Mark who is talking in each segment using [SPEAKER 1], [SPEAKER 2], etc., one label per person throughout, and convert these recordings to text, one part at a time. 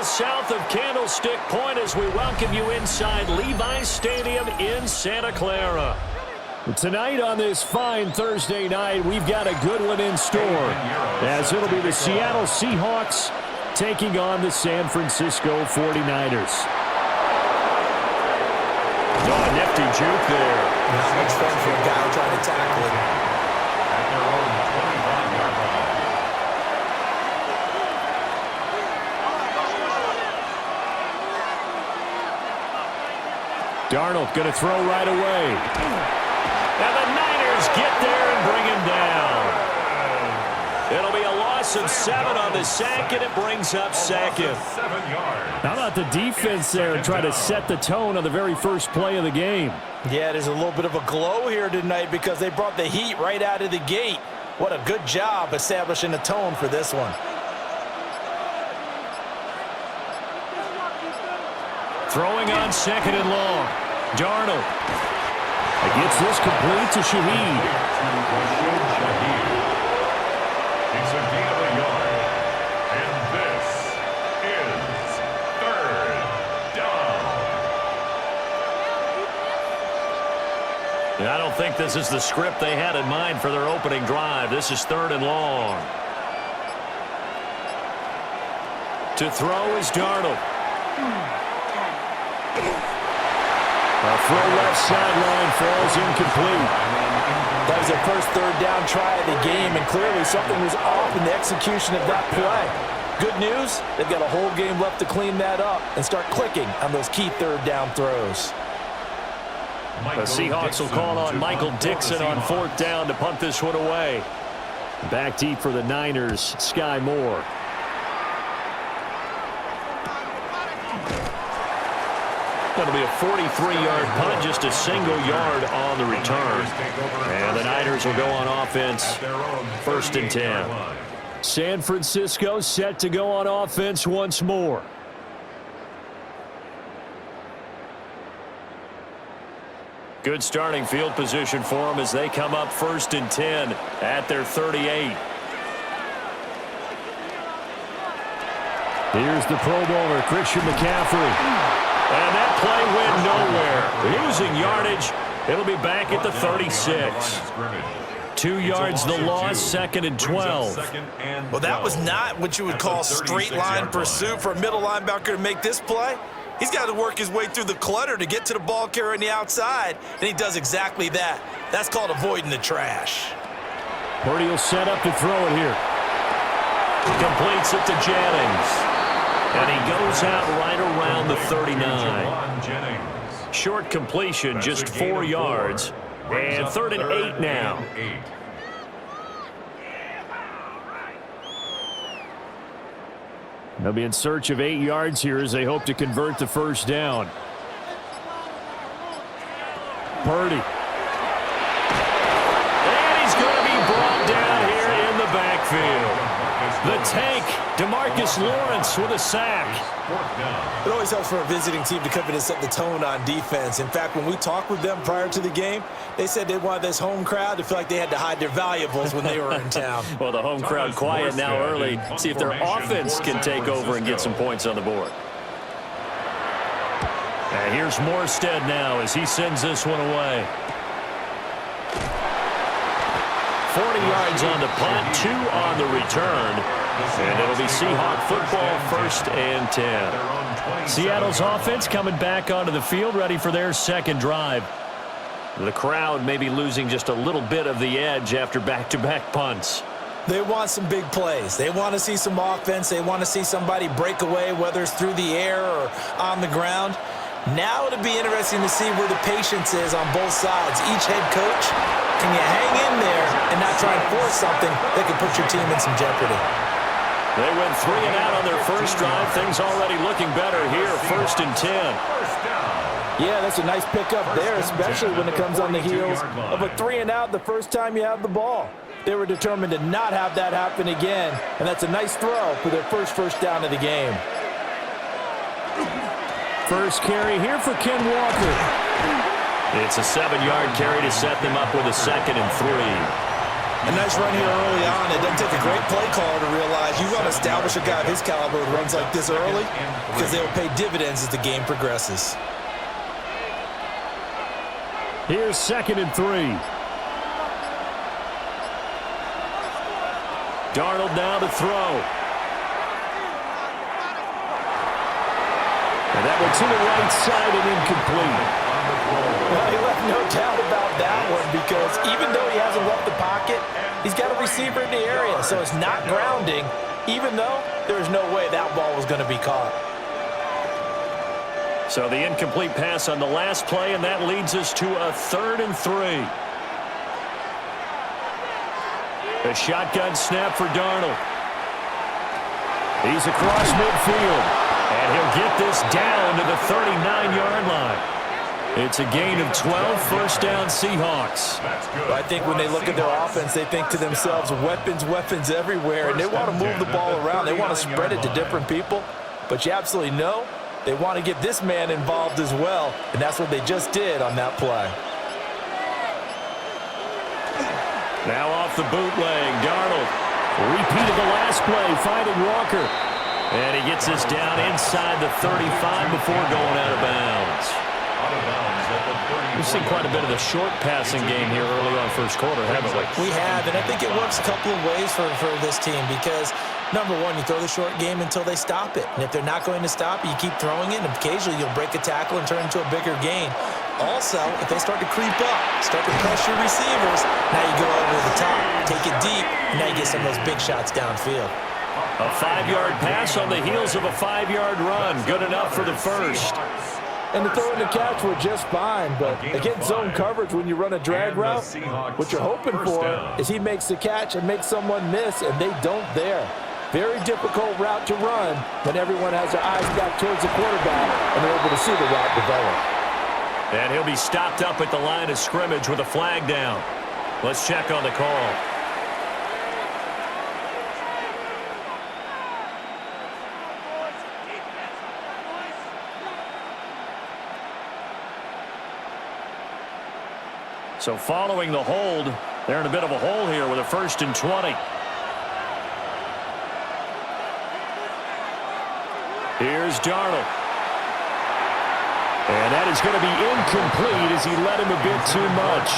[SPEAKER 1] just south of Candlestick Point as we welcome you inside Levi's Stadium in Santa Clara.
[SPEAKER 2] Tonight on this fine Thursday night, we've got a good one in store, as it'll be the Seattle Seahawks taking on the San Francisco 49ers.
[SPEAKER 1] Oh, a nifty juke there.
[SPEAKER 3] Not much fun for a guy trying to tackle it.
[SPEAKER 4] At their own 25-yard line.
[SPEAKER 2] Darnold going to throw right away.
[SPEAKER 1] And the Niners get there and bring him down. It'll be a loss of 7 on the sack, and it brings up second.
[SPEAKER 4] 7 yards.
[SPEAKER 2] How about the defense there and try to set the tone on the very first play of the game?
[SPEAKER 3] Yeah, there's a little bit of a glow here tonight because they brought the heat right out of the gate. What a good job establishing a tone for this one.
[SPEAKER 1] Throwing on 2nd and long. Darnold.
[SPEAKER 2] Gets this complete to Shaheed.
[SPEAKER 4] It's a gain of a yard. And this is 3rd down.
[SPEAKER 1] I don't think this is the script they had in mind for their opening drive. This is 3rd and long. To throw is Darnold.
[SPEAKER 2] A throw left sideline falls incomplete.
[SPEAKER 3] That was their first 3rd down try of the game, and clearly something was off in the execution of that play. Good news, they've got a whole game left to clean that up and start clicking on those key 3rd down throws.
[SPEAKER 1] The Seahawks will call on Michael Dixon on 4th down to punt this one away.
[SPEAKER 2] Back deep for the Niners, Sky Moore.
[SPEAKER 1] That'll be a 43-yard punt, just a single yard on the return. And the Niners will go on offense, 1st and 10.
[SPEAKER 2] San Francisco set to go on offense once more.
[SPEAKER 1] Good starting field position for them as they come up 1st and 10 at their 38.
[SPEAKER 2] Here's the Pro Bowler, Christian McCaffrey.
[SPEAKER 1] And that play went nowhere. Losing yardage. It'll be back at the 36. 2 yards the loss, 2nd and 12.
[SPEAKER 3] Well, that was not what you would call straight line pursuit for a middle linebacker to make this play. He's got to work his way through the clutter to get to the ball carrier on the outside, and he does exactly that. That's called avoiding the trash.
[SPEAKER 2] Purdy will set up to throw it here.
[SPEAKER 1] Completes it to Jennings. And he goes out right around the 39. Short completion, just 4 yards. And 3rd and 8 now.
[SPEAKER 2] They'll be in search of 8 yards here as they hope to convert the 1st down. Purdy.
[SPEAKER 1] And he's going to be brought down here in the backfield. The tank, DeMarcus Lawrence with a sack.
[SPEAKER 3] It always helps for a visiting team to come in and set the tone on defense. In fact, when we talked with them prior to the game, they said they wanted this home crowd to feel like they had to hide their valuables when they were in town.
[SPEAKER 1] Well, the home crowd quiet now early. See if their offense can take over and get some points on the board. And here's Morstead now as he sends this one away. 40 yards on the punt, 2 on the return. And it'll be Seahawk football, 1st and 10.
[SPEAKER 2] Seattle's offense coming back onto the field, ready for their 2nd drive.
[SPEAKER 1] The crowd may be losing just a little bit of the edge after back-to-back punts.
[SPEAKER 3] They want some big plays. They want to see some offense. They want to see somebody break away, whether it's through the air or on the ground. Now it'll be interesting to see where the patience is on both sides. Each head coach, can you hang in there and not try and force something that could put your team in some jeopardy?
[SPEAKER 1] They went 3 and out on their first drive. Things already looking better here, 1st and 10.
[SPEAKER 3] Yeah, that's a nice pickup there, especially when it comes on the heels of a 3 and out the first time you have the ball. They were determined to not have that happen again, and that's a nice throw for their first down of the game.
[SPEAKER 2] First carry here for Ken Walker.
[SPEAKER 1] It's a 7-yard carry to set them up with a 2nd and 3.
[SPEAKER 3] A nice run here early on. It doesn't take a great play caller to realize you want to establish a guy of his caliber who runs like this early because they will pay dividends as the game progresses.
[SPEAKER 2] Here's 2nd and 3. Darnold now to throw. And that one to the right side and incomplete.
[SPEAKER 3] Well, he left no doubt about that one because even though he hasn't left the pocket, he's got a receiver in the area, so it's not grounding, even though there's no way that ball was going to be caught.
[SPEAKER 2] So the incomplete pass on the last play, and that leads us to a 3rd and 3. A shotgun snap for Darnold. He's across midfield, and he'll get this down to the 39-yard line. It's a gain of 12, first down Seahawks.
[SPEAKER 3] I think when they look at their offense, they think to themselves, weapons, weapons everywhere, and they want to move the ball around. They want to spread it to different people, but you absolutely know they want to get this man involved as well, and that's what they just did on that play.
[SPEAKER 2] Now off the bootleg, Darnold repeated the last play, finding Walker. And he gets this down inside the 35 before going out of bounds. We've seen quite a bit of the short passing game here early on first quarter, haven't we?
[SPEAKER 3] We have, and I think it works a couple of ways for this team because, number one, you throw the short game until they stop it. And if they're not going to stop it, you keep throwing it, and occasionally you'll break a tackle and turn into a bigger gain. Also, if they start to creep up, start to pressure receivers, now you go over the top, take it deep, and now you get some of those big shots downfield.
[SPEAKER 2] A 5-yard pass on the heels of a 5-yard run. Good enough for the first.
[SPEAKER 5] And the throw and the catch were just fine, but against zone coverage when you run a drag route, what you're hoping for is he makes the catch and makes someone miss, and they don't there. Very difficult route to run when everyone has their eyes back towards the quarterback and they're able to see the route develop.
[SPEAKER 2] And he'll be stopped up at the line of scrimmage with a flag down. Let's check on the call. So following the hold, they're in a bit of a hole here with a 1st and 20. Here's Darnold. And that is going to be incomplete as he led him a bit too much.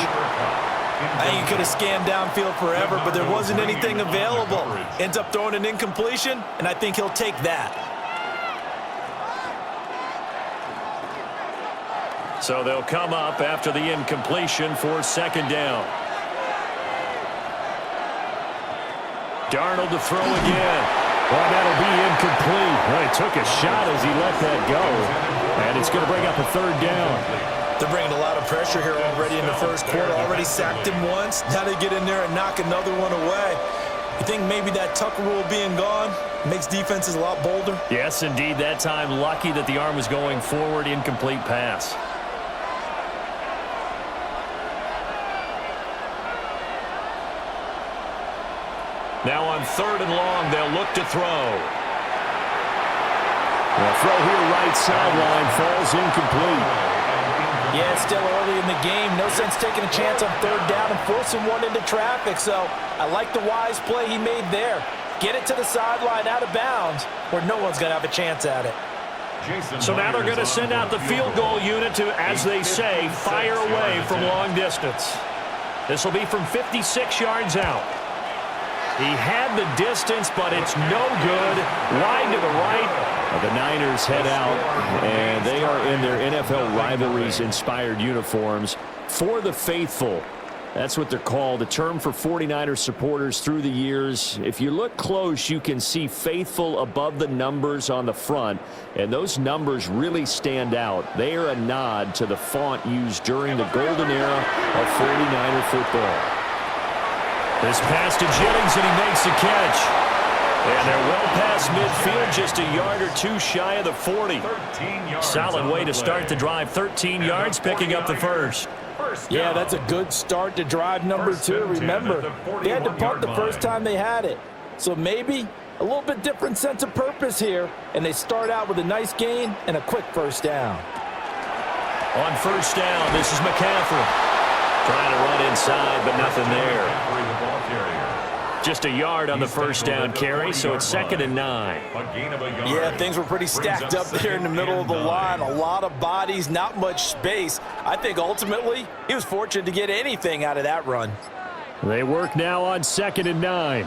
[SPEAKER 3] I think he could have scanned downfield forever, but there wasn't anything available. Ends up throwing an incompletion, and I think he'll take that.
[SPEAKER 2] So they'll come up after the incompletion for 2nd down. Darnold to throw again. Well, that'll be incomplete. Well, he took a shot as he let that go. And it's going to bring up a 3rd down.
[SPEAKER 3] They're bringing a lot of pressure here already in the first quarter. Already sacked him once. Now they get in there and knock another one away. You think maybe that Tucker rule being gone makes defenses a lot bolder?
[SPEAKER 2] Yes, indeed. That time, lucky that the arm was going forward. Incomplete pass. Now on 3rd and long, they'll look to throw. The throw here right sideline falls incomplete.
[SPEAKER 3] Yeah, it's still early in the game. No sense taking a chance on 3rd down and forcing one into traffic. So I like the wise play he made there. Get it to the sideline out of bounds where no one's going to have a chance at it.
[SPEAKER 2] So now they're going to send out the field goal unit to, as they say, fire away from long distance. This will be from 56 yards out. He had the distance, but it's no good. Wide to the right. The Niners head out, and they are in their NFL rivalries-inspired uniforms for the faithful. That's what they're called, a term for 49ers supporters through the years. If you look close, you can see faithful above the numbers on the front, and those numbers really stand out. They are a nod to the font used during the golden era of 49er football. This pass to Jennings, and he makes the catch. And they're well past midfield, just a yard or two shy of the 40. Solid way to start the drive. 13 yards, picking up the first.
[SPEAKER 5] Yeah, that's a good start to drive number 2. Remember, they had to punt the first time they had it. So maybe a little bit different sense of purpose here, and they start out with a nice gain and a quick first down.
[SPEAKER 2] On 1st down, this is McCaffrey. Trying to run inside, but nothing there.
[SPEAKER 1] Just a yard on the first down carry, so it's 2nd and 9.
[SPEAKER 3] Yeah, things were pretty stacked up there in the middle of the line. A lot of bodies, not much space. I think ultimately he was fortunate to get anything out of that run.
[SPEAKER 2] They work now on 2nd and 9.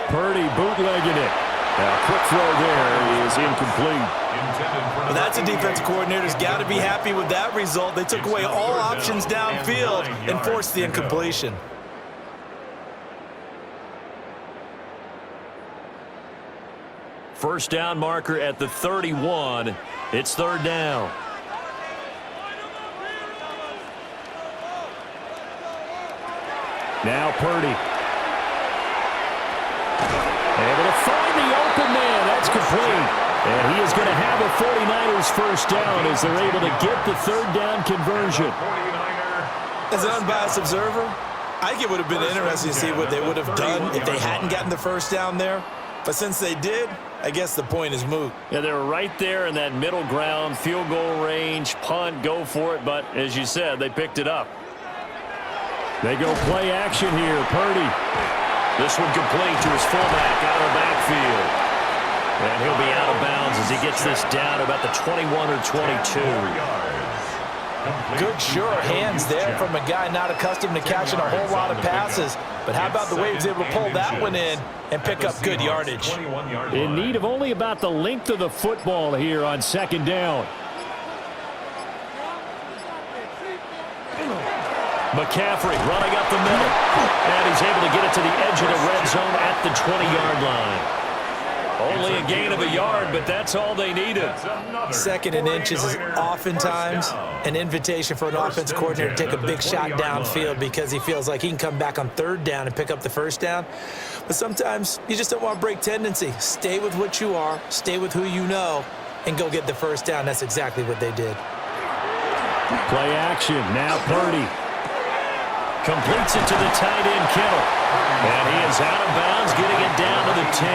[SPEAKER 2] Purdy bootlegging it. A quick throw there is incomplete.
[SPEAKER 3] Well, that's a defensive coordinator's got to be happy with that result. They took away all options downfield and forced the incompletion.
[SPEAKER 1] First down marker at the 31. It's 3rd down.
[SPEAKER 2] Now Purdy. Able to find the open man. That's complete. And he is going to have a 49ers first down as they're able to get the 3rd down conversion.
[SPEAKER 3] As an unbiased observer, I think it would have been interesting to see what they would have done if they hadn't gotten the first down there. But since they did, I guess the point is moot.
[SPEAKER 1] Yeah, they were right there in that middle ground, field goal range, punt, go for it. But as you said, they picked it up.
[SPEAKER 2] They go play action here. Purdy.
[SPEAKER 1] This one complete to his fullback out of the backfield. And he'll be out of bounds as he gets this down about the 21 or 22.
[SPEAKER 3] Good sure hands there from a guy not accustomed to catching a whole lot of passes. But how about the way he was able to pull that one in and pick up good yardage?
[SPEAKER 2] In need of only about the length of the football here on 2nd down.
[SPEAKER 1] McCaffrey running up the middle. And he's able to get it to the edge of the red zone at the 20-yard line. Only a gain of a yard, but that's all they needed.
[SPEAKER 3] 2nd and inches is oftentimes an invitation for an offense coordinator to take a big shot downfield because he feels like he can come back on 3rd down and pick up the first down. But sometimes you just don't want to break tendency. Stay with what you are, stay with who you know, and go get the first down. That's exactly what they did.
[SPEAKER 2] Play action. Now Purdy.
[SPEAKER 1] Completes it to the tight end, Kittle. And he is out of bounds, getting it down to the 10.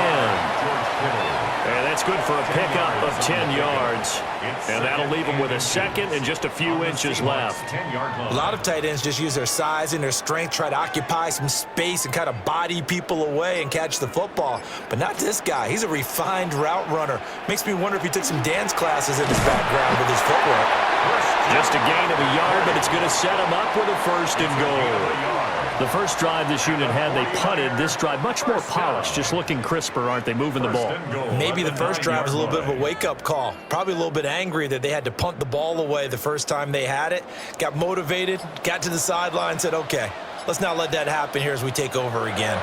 [SPEAKER 1] And that's good for a pickup of 10 yards. And that'll leave him with a 2nd and just a few inches left.
[SPEAKER 3] A lot of tight ends just use their size and their strength, try to occupy some space and kind of body people away and catch the football. But not this guy. He's a refined route runner. Makes me wonder if he took some dance classes in his background with his footwork.
[SPEAKER 1] Just a gain of a yard, but it's going to set him up with a 1st and goal. The first drive this unit had, they punted. This drive, much more polished, just looking crisper, aren't they, moving the ball?
[SPEAKER 3] Maybe the first drive was a little bit of a wake-up call. Probably a little bit angry that they had to punt the ball away the first time they had it. Got motivated, got to the sideline, said, okay, let's not let that happen here as we take over again.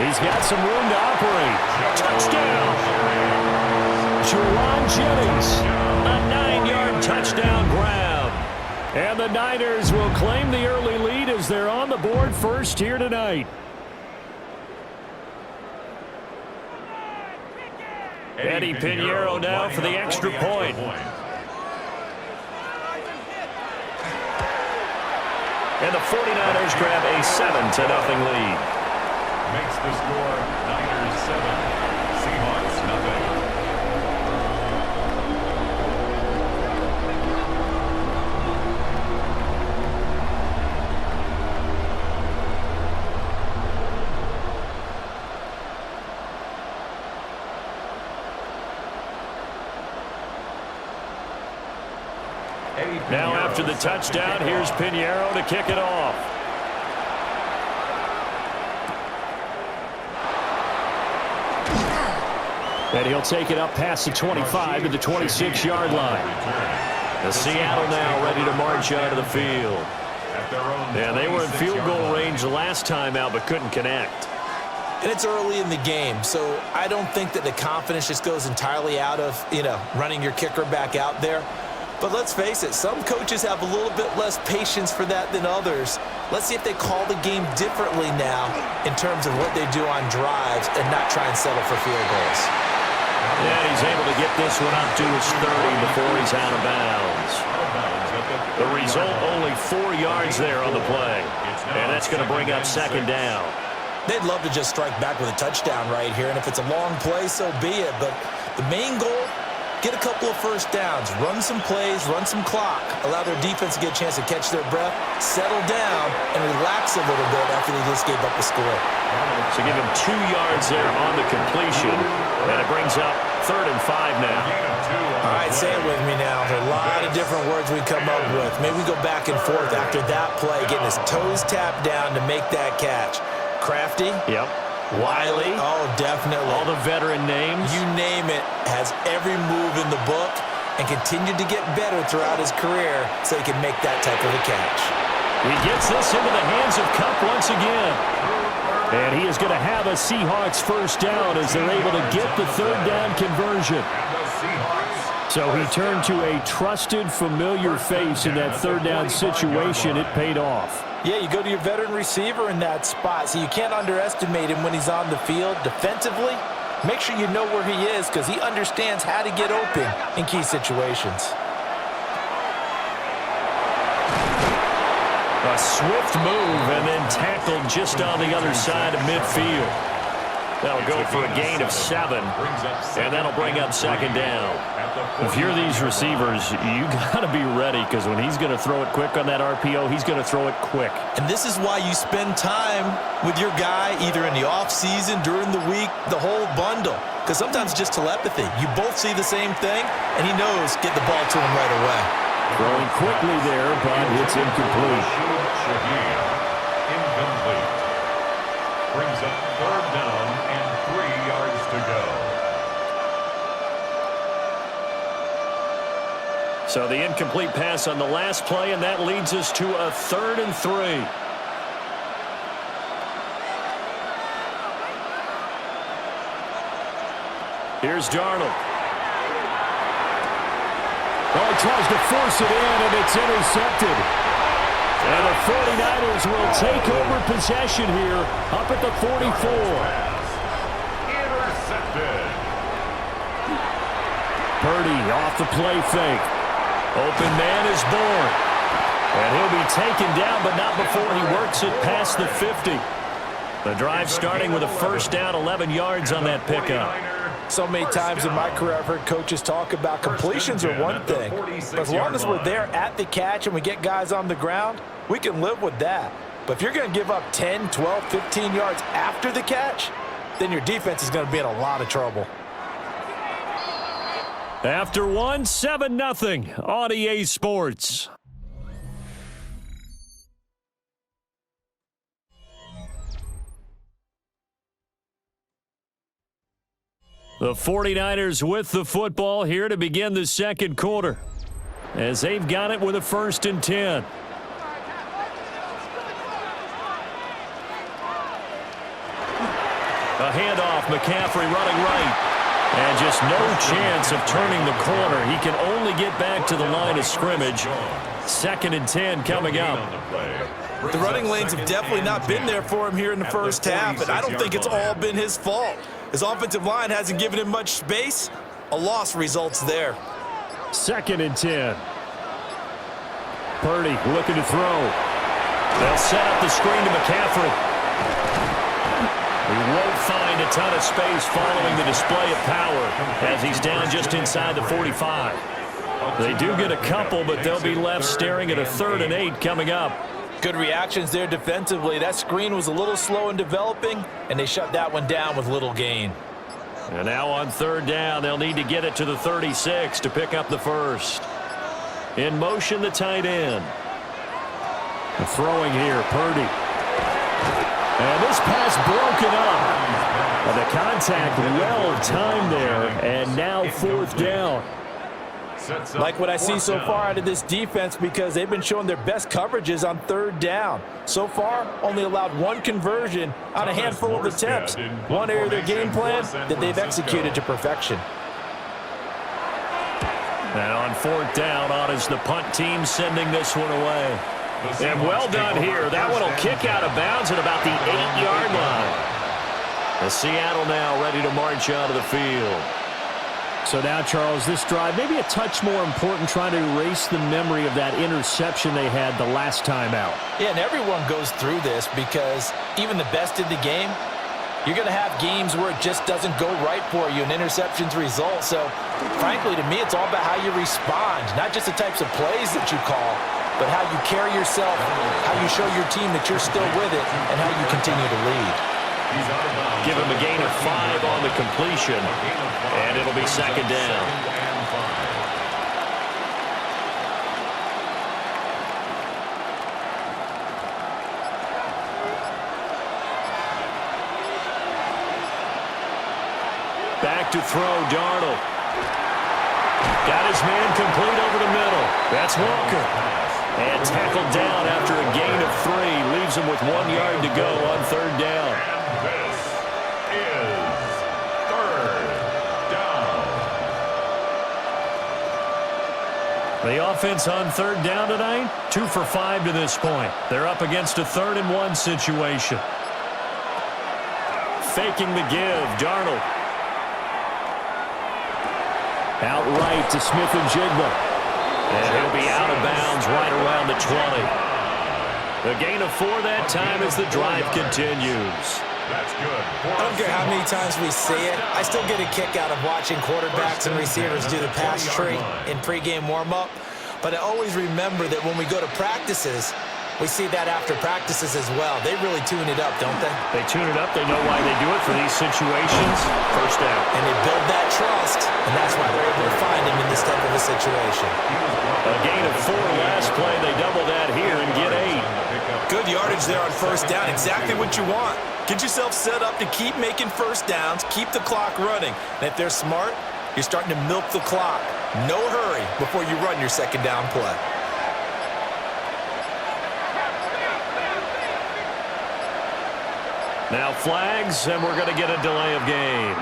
[SPEAKER 2] He's got some room to operate. Touchdown! Juwan Jennings.
[SPEAKER 1] A 9-yard touchdown grab.
[SPEAKER 2] And the Niners will claim the early lead as they're on the board first here tonight.
[SPEAKER 1] Eddie Pinheiro now for the extra point. And the 49ers grab a 7-0 lead.
[SPEAKER 4] Makes the score Niners 7, Seahawks nothing.
[SPEAKER 1] Now after the touchdown, here's Pinheiro to kick it off.
[SPEAKER 2] And he'll take it up past the 25 to the 26-yard line.
[SPEAKER 1] The Seattle now ready to march out of the field. Yeah, they were in field goal range the last time out but couldn't connect.
[SPEAKER 3] And it's early in the game, so I don't think that the confidence just goes entirely out of, running your kicker back out there. But let's face it, some coaches have a little bit less patience for that than others. Let's see if they call the game differently now in terms of what they do on drives and not try and settle for field goals.
[SPEAKER 1] And he's able to get this one up to his 30 before he's out of bounds. The result, only 4 yards there on the play. And that's going to bring up 2nd down.
[SPEAKER 3] They'd love to just strike back with a touchdown right here, and if it's a long play, so be it. But the main goal get a couple of first downs, run some plays, run some clock, allow their defense to get a chance to catch their breath, settle down, and relax a little bit after they just gave up a score.
[SPEAKER 1] So give him 2 yards there on the completion, and it brings up 3rd and 5 now.
[SPEAKER 3] All right, say it with me now. There are a lot of different words we come up with. Maybe we go back and forth after that play, getting his toes tapped down to make that catch. Crafty?
[SPEAKER 1] Yep.
[SPEAKER 3] Wiley? Oh, definitely.
[SPEAKER 1] All the veteran names.
[SPEAKER 3] You name it. Has every move in the book and continued to get better throughout his career so he can make that type of a catch.
[SPEAKER 2] He gets this into the hands of Cup once again. And he is going to have a Seahawks first down as they're able to get the 3rd down conversion. So he turned to a trusted, familiar face in that 3rd down situation. It paid off.
[SPEAKER 3] Yeah, you go to your veteran receiver in that spot, so you can't underestimate him when he's on the field. Defensively, make sure you know where he is because he understands how to get open in key situations.
[SPEAKER 1] A swift move and then tackled just on the other side of midfield. That'll go for a gain of 7, and that'll bring up 2nd down. If you're these receivers, you got to be ready because when he's going to throw it quick on that RPO, he's going to throw it quick.
[SPEAKER 3] And this is why you spend time with your guy either in the offseason, during the week, the whole bundle. Because sometimes it's just telepathy. You both see the same thing, and he knows get the ball to him right away.
[SPEAKER 2] Throwing quickly there, but it's incomplete.
[SPEAKER 4] Incomplete. Brings up 3rd down and 3 yards to go.
[SPEAKER 1] So the incomplete pass on the last play, and that leads us to a 3rd and 3. Here's Darnold.
[SPEAKER 2] Oh, he tries to force it in, and it's intercepted. And the 49ers will take over possession here up at the 44.
[SPEAKER 4] Intercepted.
[SPEAKER 2] Purdy off the play fake.
[SPEAKER 1] Open man is born. And he'll be taken down, but not before he works it past the 50. The drive starting with a first down, 11 yards on that pickup.
[SPEAKER 3] So many times in my career, I've heard coaches talk about completions are one thing. But as long as we're there at the catch and we get guys on the ground, we can live with that. But if you're going to give up 10, 12, 15 yards after the catch, then your defense is going to be in a lot of trouble.
[SPEAKER 2] After one, 7-0 on EA Sports. The 49ers with the football here to begin the 2nd quarter as they've got it with a 1st and 10.
[SPEAKER 1] A handoff, McCaffrey running right. And just no chance of turning the corner. He can only get back to the line of scrimmage. 2nd and 10 coming up.
[SPEAKER 3] The running lanes have definitely not been there for him here in the first half, and I don't think it's all been his fault. His offensive line hasn't given him much space. A loss results there.
[SPEAKER 2] 2nd and 10. Purdy looking to throw.
[SPEAKER 1] They'll set up the screen to McCaffrey. He won't find a ton of space following the display of power as he's down just inside the 45. They do get a couple, but they'll be left staring at a 3rd and 8 coming up.
[SPEAKER 3] Good reactions there defensively. That screen was a little slow in developing, and they shut that one down with little gain.
[SPEAKER 1] And now on 3rd down, they'll need to get it to the 36 to pick up the first. In motion, the tight end.
[SPEAKER 2] The throwing here, Purdy. And this pass broken up. And the contact well timed there, and now 4th down.
[SPEAKER 3] Like what I see so far out of this defense because they've been showing their best coverages on 3rd down. So far, only allowed 1 conversion on a handful of attempts. One area of their game plan that they've executed to perfection.
[SPEAKER 1] And on 4th down, on is the punt team sending this one away. And well done here. That one will kick out of bounds at about the 8-yard line. The Seattle now ready to march out of the field.
[SPEAKER 2] So now, Charles, this drive maybe a touch more important, trying to erase the memory of that interception they had the last time out.
[SPEAKER 3] Yeah, and everyone goes through this because even the best in the game, you're going to have games where it just doesn't go right for you and interceptions result. So Frankly, to me, it's all about how you respond, not just the types of plays that you call, but how you carry yourself, how you show your team that you're still with it, and how you continue to lead.
[SPEAKER 1] Give him a gain of 5 on the completion, and it'll be second down. Back to throw, Darnold. Got his man complete over the middle. That's Walker. And tackled down after a gain of 3. Leaves him with 1 yard to go on third down.
[SPEAKER 4] And this is third down.
[SPEAKER 2] The offense on third down tonight, 2 for 5 to this point. They're up against a 3rd-and-1 situation.
[SPEAKER 1] Faking the give, Darnold. Outright to Smith and Jigba. And he'll be out of bounds right around the 20. The gain of 4 that time as the drive continues.
[SPEAKER 4] That's good.
[SPEAKER 3] I don't care how many times we see it. I still get a kick out of watching quarterbacks and receivers do the pass tree in pregame warm-up. But I always remember that when we go to practices, we see that after practices as well. They really tune it up, don't they?
[SPEAKER 2] They tune it up. They know why they do it for these situations. First down.
[SPEAKER 3] And they build that trust, and that's why they're able to find him in this type of a situation.
[SPEAKER 1] A gain of 4 last play. They double that here and get 8.
[SPEAKER 3] Good yardage there on first down. Exactly what you want. Get yourself set up to keep making first downs, keep the clock running. And if they're smart, you're starting to milk the clock. No hurry before you run your second down play.
[SPEAKER 1] Now flags, and we're going to get a delay of game.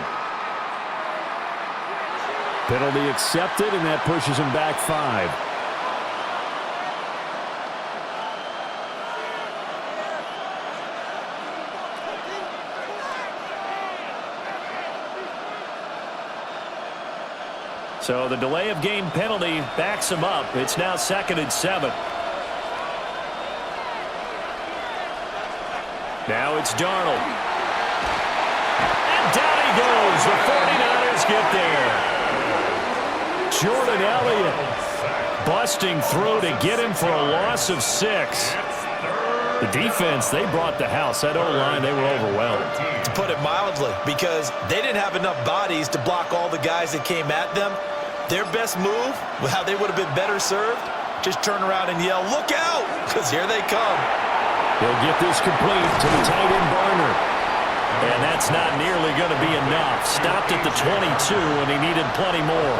[SPEAKER 2] Penalty accepted, and that pushes him back 5. So the delay of game penalty backs him up. It's now 2nd and 7. Now it's Darnold. And down he goes. The 49ers get there. Jordan Elliott busting through to get him for a loss of 6. The defense, they brought the house. That O-line, they were overwhelmed.
[SPEAKER 3] To put it mildly, because they didn't have enough bodies to block all the guys that came at them. Their best move, how they would have been better served, just turn around and yell, "Look out!" because here they come.
[SPEAKER 2] He'll get this complete to the tight end Barner.
[SPEAKER 1] And that's not nearly going to be enough. Stopped at the 22, and he needed plenty more.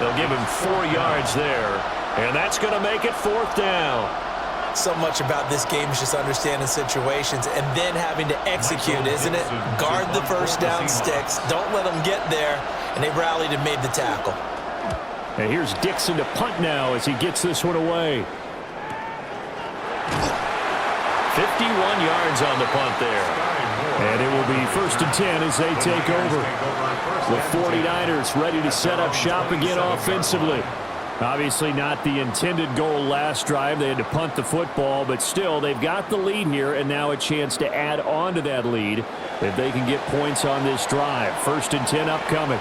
[SPEAKER 1] They'll give him 4 yards there, and that's going to make it 4th down.
[SPEAKER 3] So much about this game is just understanding situations and then having to execute, isn't it? Guard the first down sticks. Don't let them get there. And they rallied and made the tackle.
[SPEAKER 2] And here's Dixon to punt now as he gets this one away.
[SPEAKER 1] 51 yards on the punt there.
[SPEAKER 2] And it will be 1st and 10 as they take over. The 49ers ready to set up shop again offensively. Obviously not the intended goal last drive. They had to punt the football, but still they've got the lead here and now a chance to add on to that lead if they can get points on this drive. 1st and 10 upcoming.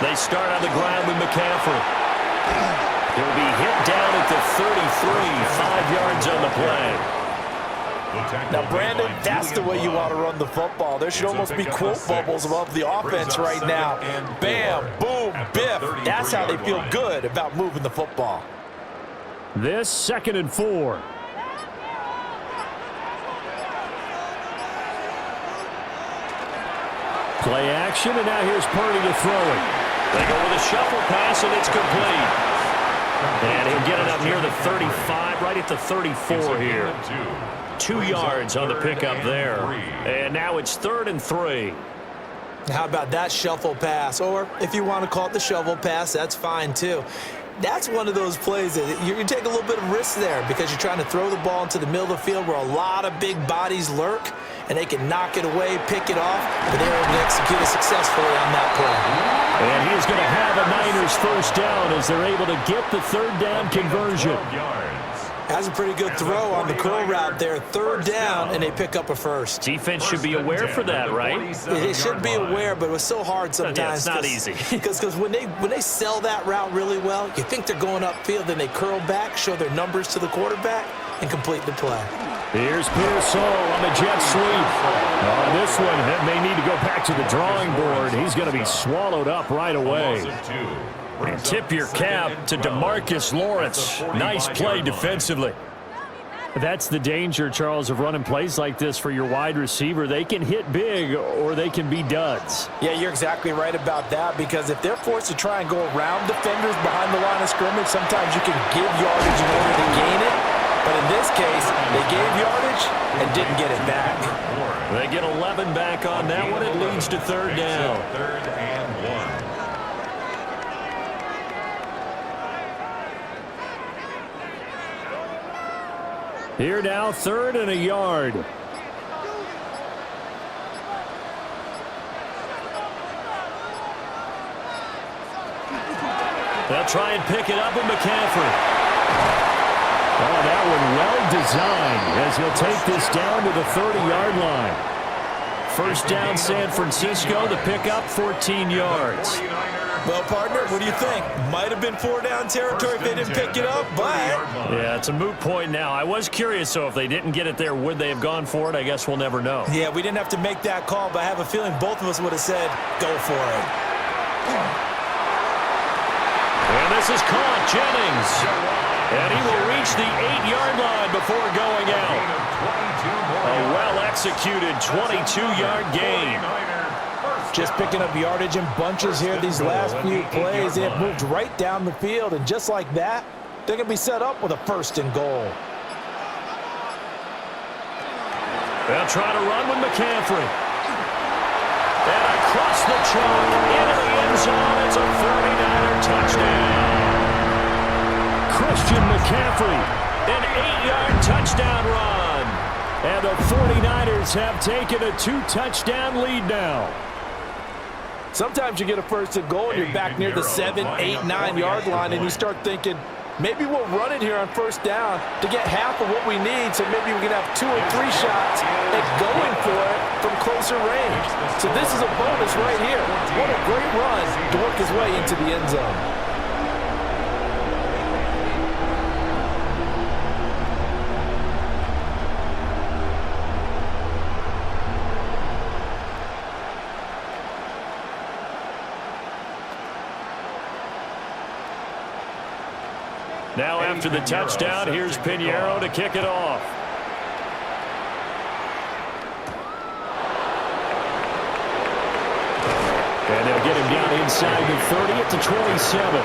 [SPEAKER 1] They start on the ground with McCaffrey. He'll be hit down at the 33, 5 yards on the play.
[SPEAKER 3] Now, Brandon, that's the way you want to run the football. There should almost be quote bubbles above the offense right now. Bam, boom, biff. That's how they feel good about moving the football.
[SPEAKER 2] This 2nd and 4. Play action, and now here's Purdy to throw it.
[SPEAKER 1] They go with a shuffle pass, and it's complete. And he'll get it up near the 35, right at the 34 here. 2 yards on the pickup there. And now it's 3rd and 3.
[SPEAKER 3] How about that shuffle pass? Or if you want to call it the shovel pass, that's fine too. That's one of those plays that you take a little bit of risk there because you're trying to throw the ball into the middle of the field where a lot of big bodies lurk, and they can knock it away, pick it off, but they were able to execute it successfully on that play.
[SPEAKER 2] And he's going to have a Niners 1st down as they're able to get the 3rd down conversion.
[SPEAKER 3] That's a pretty good throw on the curl route there. Third down, and they pick up a first.
[SPEAKER 2] Defense should be aware for that, right?
[SPEAKER 3] They should be aware, but it was so hard sometimes.
[SPEAKER 2] Yeah, it's not easy.
[SPEAKER 3] Because when they sell that route really well, you think they're going upfield, then they curl back, show their numbers to the quarterback, and complete the play.
[SPEAKER 2] Here's Pearsall on the jet sweep. On this one, it may need to go back to the drawing board. He's going to be swallowed up right away. And tip your cap to DeMarcus Lawrence. Nice play defensively. That's the danger, Charles, of running plays like this for your wide receiver. They can hit big or they can be duds.
[SPEAKER 5] Yeah, you're exactly right about that, because if they're forced to try and go around defenders behind the line of scrimmage, sometimes you can give yardage in order to gain it. But in this case, they gave yardage and didn't get it back.
[SPEAKER 2] They get 11 back on that one. It leads to third down.
[SPEAKER 4] Third and 1.
[SPEAKER 2] Here now, 3rd and a yard. They'll try and pick it up with McCaffrey. Oh, that one well designed as he'll take this down to the 30-yard line. First down, San Francisco. The pickup, 14 yards.
[SPEAKER 3] Well, partner, what do you think? Might have been 4-down territory if they didn't pick it up, but...
[SPEAKER 2] Yeah, it's a moot point now. I was curious, so if they didn't get it there, would they have gone for it? I guess we'll never know.
[SPEAKER 3] Yeah, we didn't have to make that call, but I have a feeling both of us would have said, go for it.
[SPEAKER 2] And this is caught, Jennings. And he will reach the 8-yard line before going out. A well-executed 22-yard gain.
[SPEAKER 5] Just picking up yardage in bunches here these last few plays. They have moved right down the field, and just like that, they're going to be set up with a 1st and goal.
[SPEAKER 2] They'll try to run with McCaffrey. And across the chalk, into the end zone. It's a 49er touchdown. Christian McCaffrey, an 8-yard touchdown run. And the 49ers have taken a 2-touchdown lead now.
[SPEAKER 5] Sometimes you get a 1st and goal and you're back near the 7, 8, 9-yard line, and you start thinking, maybe we'll run it here on 1st down to get half of what we need, so maybe we can have 2 or 3 shots at going for it from closer range. So this is a bonus right here. What a great run to work his way into the end zone.
[SPEAKER 2] Now after the touchdown, here's Pinheiro to kick it off. And they'll get him down inside the 30 at the 27.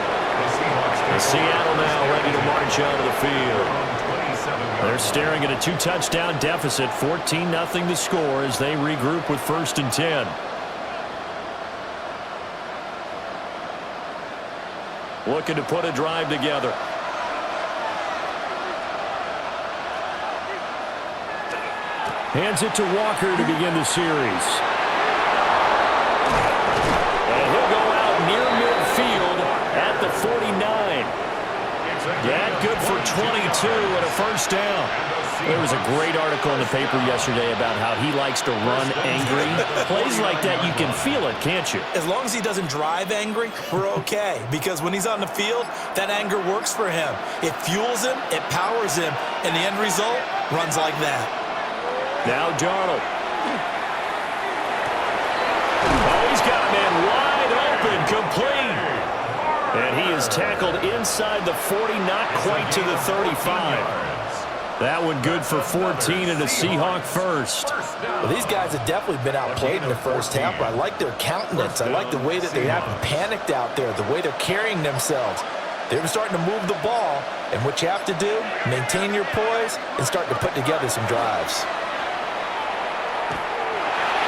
[SPEAKER 2] And Seattle now ready to march out of the field. They're staring at a 2-touchdown deficit, 14-0 the score as they regroup with 1st and 10. Looking to put a drive together. Hands it to Walker to begin the series. And he'll go out near midfield at the 49. That good for 22 and a 1st down. There was a great article in the paper yesterday about how he likes to run angry. Plays like that, you can feel it, can't you?
[SPEAKER 3] As long as he doesn't drive angry, we're okay. Because when he's on the field, that anger works for him. It fuels him, it powers him, and the end result runs like that.
[SPEAKER 2] Now Darnold. Oh, he's got a man wide open, complete. And he is tackled inside the 40, not quite to the 35. That one good for 14 and a Seahawk 1st.
[SPEAKER 5] Well, these guys have definitely been outplayed in the 1st half, but I like their countenance. I like the way that they haven't panicked out there, the way they're carrying themselves. They're starting to move the ball, and what you have to do, maintain your poise and start to put together some drives.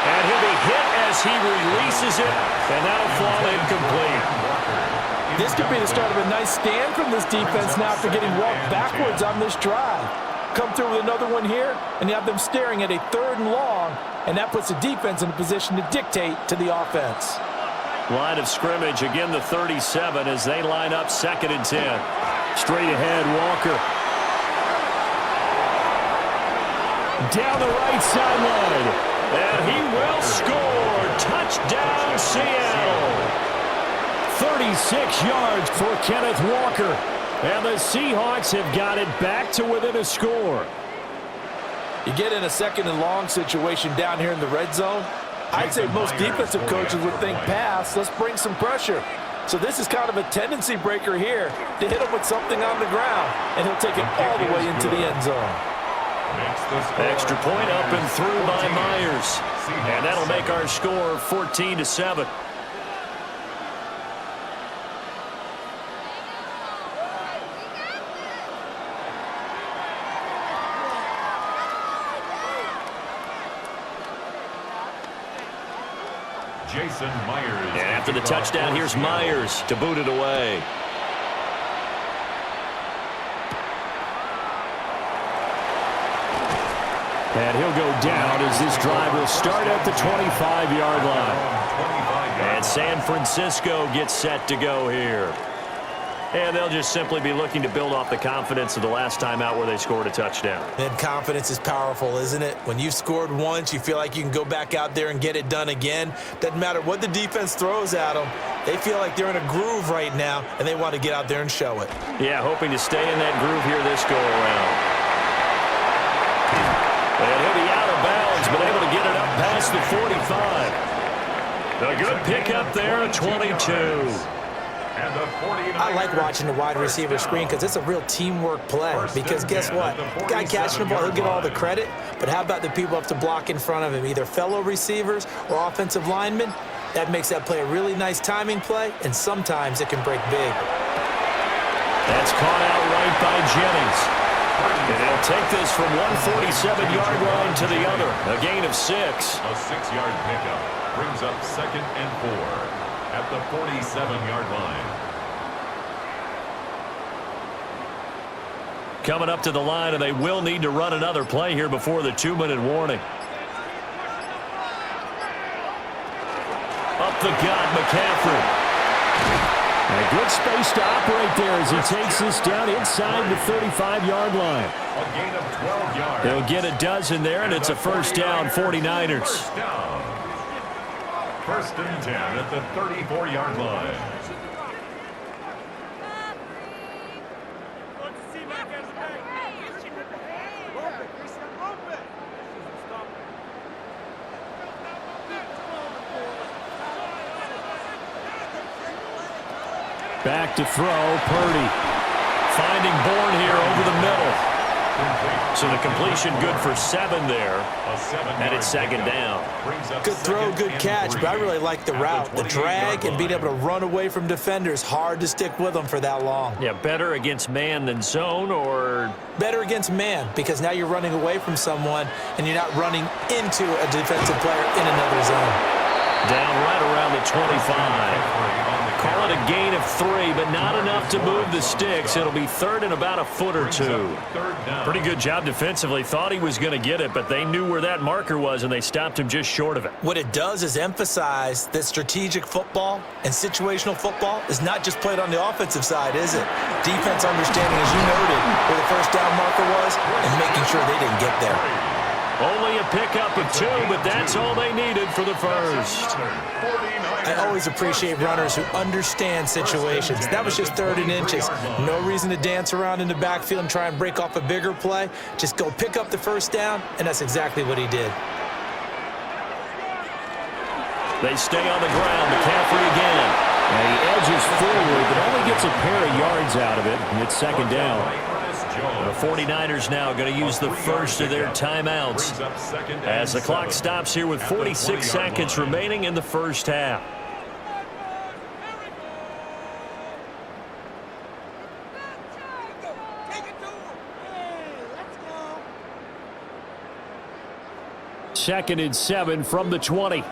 [SPEAKER 2] And he'll be hit as he releases it, and that'll fall incomplete.
[SPEAKER 5] This could be the start of a nice stand from this defense now after getting walked backwards on this drive. Come through with another one here, and you have them staring at a 3rd and long, and that puts the defense in a position to dictate to the offense.
[SPEAKER 2] Line of scrimmage, again the 37 as they line up 2nd and 10. Straight ahead, Walker. Down the right sideline. And he will score. Touchdown, Seattle. 36 yards for Kenneth Walker. And the Seahawks have got it back to within a score.
[SPEAKER 5] You get in a second and long situation down here in the red zone. I'd say most defensive coaches would think pass. Let's bring some pressure. So this is kind of a tendency breaker here to hit him with something on the ground. And he'll take it all the way into the end zone.
[SPEAKER 1] Extra point up and through by Myers. And that'll make our score 14-7.
[SPEAKER 4] Jason Myers.
[SPEAKER 1] And after the touchdown, here's Myers to boot it away.
[SPEAKER 2] And he'll go down as this drive will start at the 25-yard line.
[SPEAKER 1] And San Francisco gets set to go here. And they'll just simply be looking to build off the confidence of the last time out where they scored a touchdown.
[SPEAKER 3] And confidence is powerful, isn't it? When you've scored once, you feel like you can go back out there and get it done again. Doesn't matter what the defense throws at them. They feel like they're in a groove right now, and they want to get out there and show it.
[SPEAKER 1] Yeah, hoping to stay in that groove here this go-around. And he'll be out of bounds, but able to get it up past the 45. A good pickup there at 22.
[SPEAKER 3] I like watching the wide receiver screen because it's a real teamwork play. Because guess what? The guy catching the ball, he'll get all the credit. But how about the people have to block in front of him, either fellow receivers or offensive linemen? That makes that play a really nice timing play, and sometimes it can break big.
[SPEAKER 1] That's caught out right by Jennings. And they'll take this from 147-yard line to the other. A gain of 6.
[SPEAKER 4] A 6-yard pickup brings up 2nd and 4 at the 47-yard line.
[SPEAKER 1] Coming up to the line, and they will need to run another play here before the 2-minute warning. Up the gut, McCaffrey.
[SPEAKER 2] And a good space to operate there as he takes this down inside the 35-yard line.
[SPEAKER 4] A gain of 12 yards.
[SPEAKER 1] They'll get a dozen there, and it's a first down, 49ers.
[SPEAKER 4] First down. 1st and 10 at the 34-yard line.
[SPEAKER 2] Back to throw, Purdy.
[SPEAKER 1] Finding Bourne here over the middle. So the completion good for 7 there. And it's 2nd down.
[SPEAKER 3] Good throw, good catch, but I really like the route. The drag and being able to run away from defenders. Hard to stick with them for that long.
[SPEAKER 1] Yeah, better against man than zone, or?
[SPEAKER 3] Better against man, because now you're running away from someone and you're not running into a defensive player in another zone.
[SPEAKER 1] Down right around the 25. Call it a gain of 3, but not enough to move the sticks. It'll be 3rd and about a foot or 2. Pretty good job defensively. Thought he was going to get it, but they knew where that marker was, and they stopped him just short of it.
[SPEAKER 3] What it does is emphasize that strategic football and situational football is not just played on the offensive side, is it? Defense understanding, as you noted, where the first down marker was and making sure they didn't get there.
[SPEAKER 1] Only a pickup of 2, but that's all they needed for the first.
[SPEAKER 3] I always appreciate runners who understand situations. That was just 3rd and inches. No reason to dance around in the backfield and try and break off a bigger play. Just go pick up the first down, and that's exactly what he did.
[SPEAKER 1] They stay on the ground. McCaffrey again.
[SPEAKER 2] And he edges forward, but only gets a pair of yards out of it. And it's 2nd down.
[SPEAKER 1] The 49ers now going to use the first of their timeouts as the clock stops here with 46 seconds remaining in the first half.
[SPEAKER 2] Second and 7 from the 20.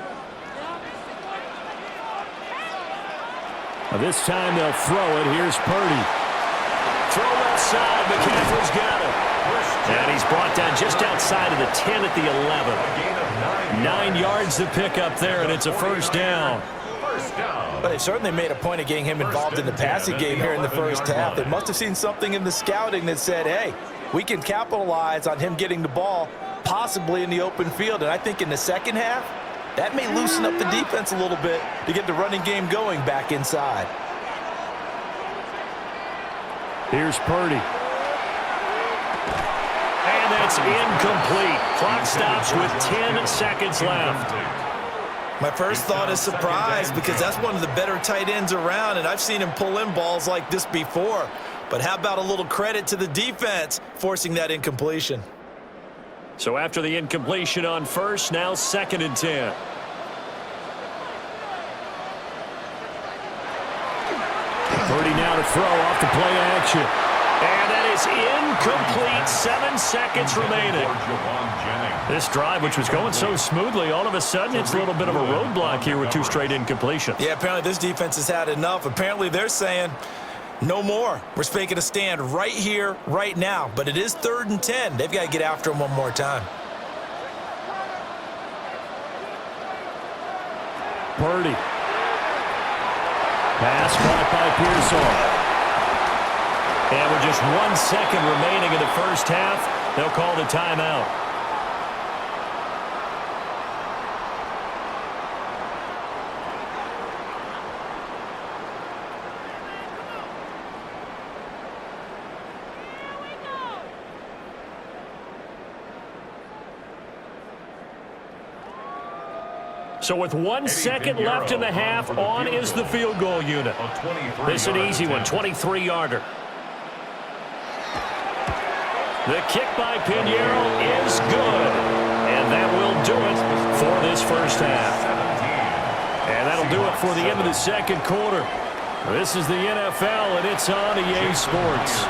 [SPEAKER 2] This time they'll throw it. Here's Purdy.
[SPEAKER 1] Throw left side. McCaffrey's got it. And he's brought down just outside of the 10 at the 11. 9 yards to pick up there, and it's a first down.
[SPEAKER 3] But they certainly made a point of getting him involved in the passing game here in the first half. They must have seen something in the scouting that said, hey, we can capitalize on him getting the ball, possibly in the open field. And I think in the second half, that may loosen up the defense a little bit to get the running game going back inside.
[SPEAKER 2] Here's Purdy. And that's incomplete. Clock stops with 10 seconds left.
[SPEAKER 3] My first thought is surprise because that's one of the better tight ends around, and I've seen him pull in balls like this before. But how about a little credit to the defense forcing that incompletion?
[SPEAKER 2] So after the incompletion on first, now 2nd and 10. Purdy now to throw off the play action. And that is incomplete. 7 seconds remaining. This drive, which was going so smoothly, all of a sudden it's a little bit of a roadblock here with 2 straight incompletions.
[SPEAKER 3] Yeah, apparently this defense has had enough. Apparently they're saying no more. We're making a stand right here, right now. But it is 3rd and 10. They've got to get after him one more time.
[SPEAKER 2] Purdy. Pass caught by Pearsall. And with just 1 second remaining in the first half, they'll call the timeout. So with 1 second left in the half, on is the field goal unit. This is an easy one, 23-yarder. The kick by Pinheiro is good. And that will do it for this first half. And that'll do it for the end of the second quarter. This is the NFL, and it's on EA Sports.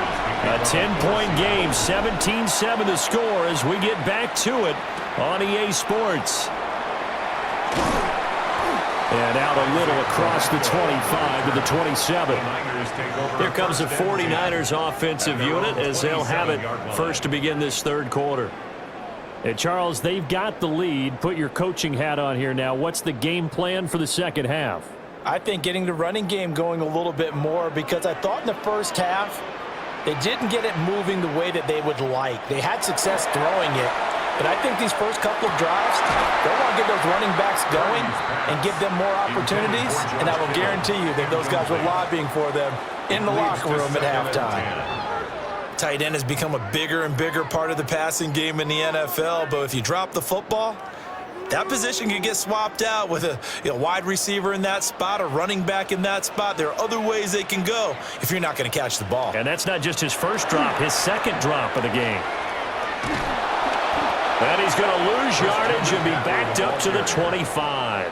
[SPEAKER 2] A 10-point game, 17-7 the score as we get back to it on EA Sports. And out a little across the 25 to the 27. Here comes the 49ers offensive unit as they'll have it first to begin this third quarter. And Charles, they've got the lead. Put your coaching hat on here now. What's the game plan for the second half?
[SPEAKER 3] I think getting the running game going a little bit more because I thought in the first half they didn't get it moving the way that they would like. They had success throwing it. But I think these first couple of drives, they want to get those running backs going and give them more opportunities, and I will guarantee you that those guys were lobbying for them in the locker room at halftime. Tight end has become a bigger and bigger part of the passing game in the NFL, but if you drop the football, that position can get swapped out with a wide receiver in that spot, a running back in that spot. There are other ways they can go if you're not going to catch the ball.
[SPEAKER 2] And that's not just his first drop, his second drop of the game. And he's going to lose yardage and be backed up to the 25.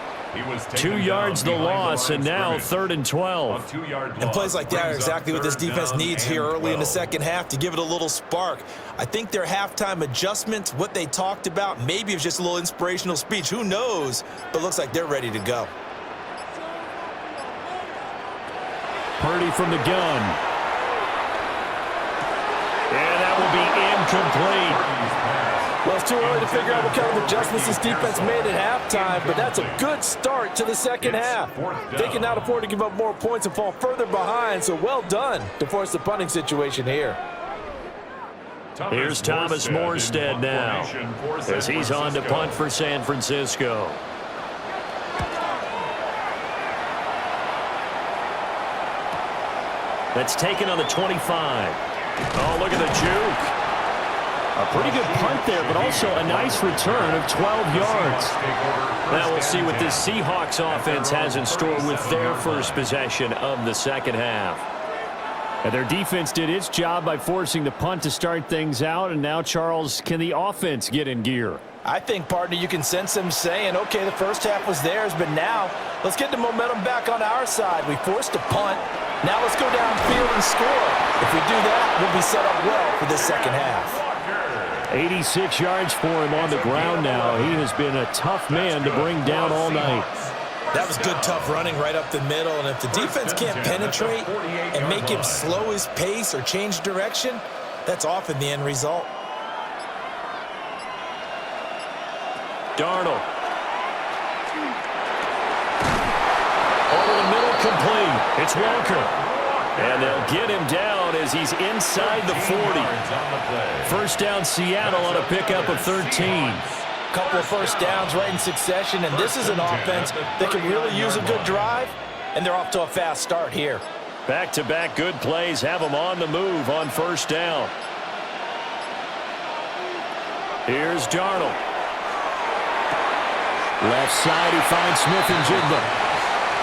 [SPEAKER 2] 2 yards the loss, and now 3rd and 12.
[SPEAKER 3] And plays like that are exactly what this defense needs here early in the second half to give it a little spark. I think their halftime adjustments, what they talked about, maybe it was just a little inspirational speech. Who knows? But it looks like they're ready to go.
[SPEAKER 2] Purdy from the gun. And that will be incomplete.
[SPEAKER 5] Well, it's too early to figure out what kind of adjustments this defense made at halftime, but that's a good start to the second half. They can now afford to give up more points and fall further behind, so well done to force the punting situation here.
[SPEAKER 2] Here's Thomas Morstead now as he's on to punt for San Francisco. That's taken on the 25. Oh, look at the juke. A pretty good punt there, but also a nice return of 12 yards. Now we'll see what this Seahawks offense has in store with their first possession of the second half. And their defense did its job by forcing the punt to start things out. And now, Charles, can the offense get in gear?
[SPEAKER 3] I think, partner, you can sense them saying, okay, the first half was theirs, but now let's get the momentum back on our side. We forced a punt. Now let's go downfield and score. If we do that, we'll be set up well for this second half.
[SPEAKER 2] 86 yards for him on the ground now. He has been a tough man to bring down all night.
[SPEAKER 3] That was good, tough running right up the middle. And if the defense can't penetrate and make him slow his pace or change direction, that's often the end result.
[SPEAKER 2] Darnold. Over the middle, complete. It's Walker. And they'll get him down
[SPEAKER 1] down as he's inside the 40.
[SPEAKER 2] First down Seattle on a pickup of 13.
[SPEAKER 3] Couple of first downs right in succession, and this is an offense that can really use a good drive, and they're off to a fast start here.
[SPEAKER 2] Back-to-back good plays have them on the move on first down. Here's Darnold. Left side, he finds Smith and Jigba.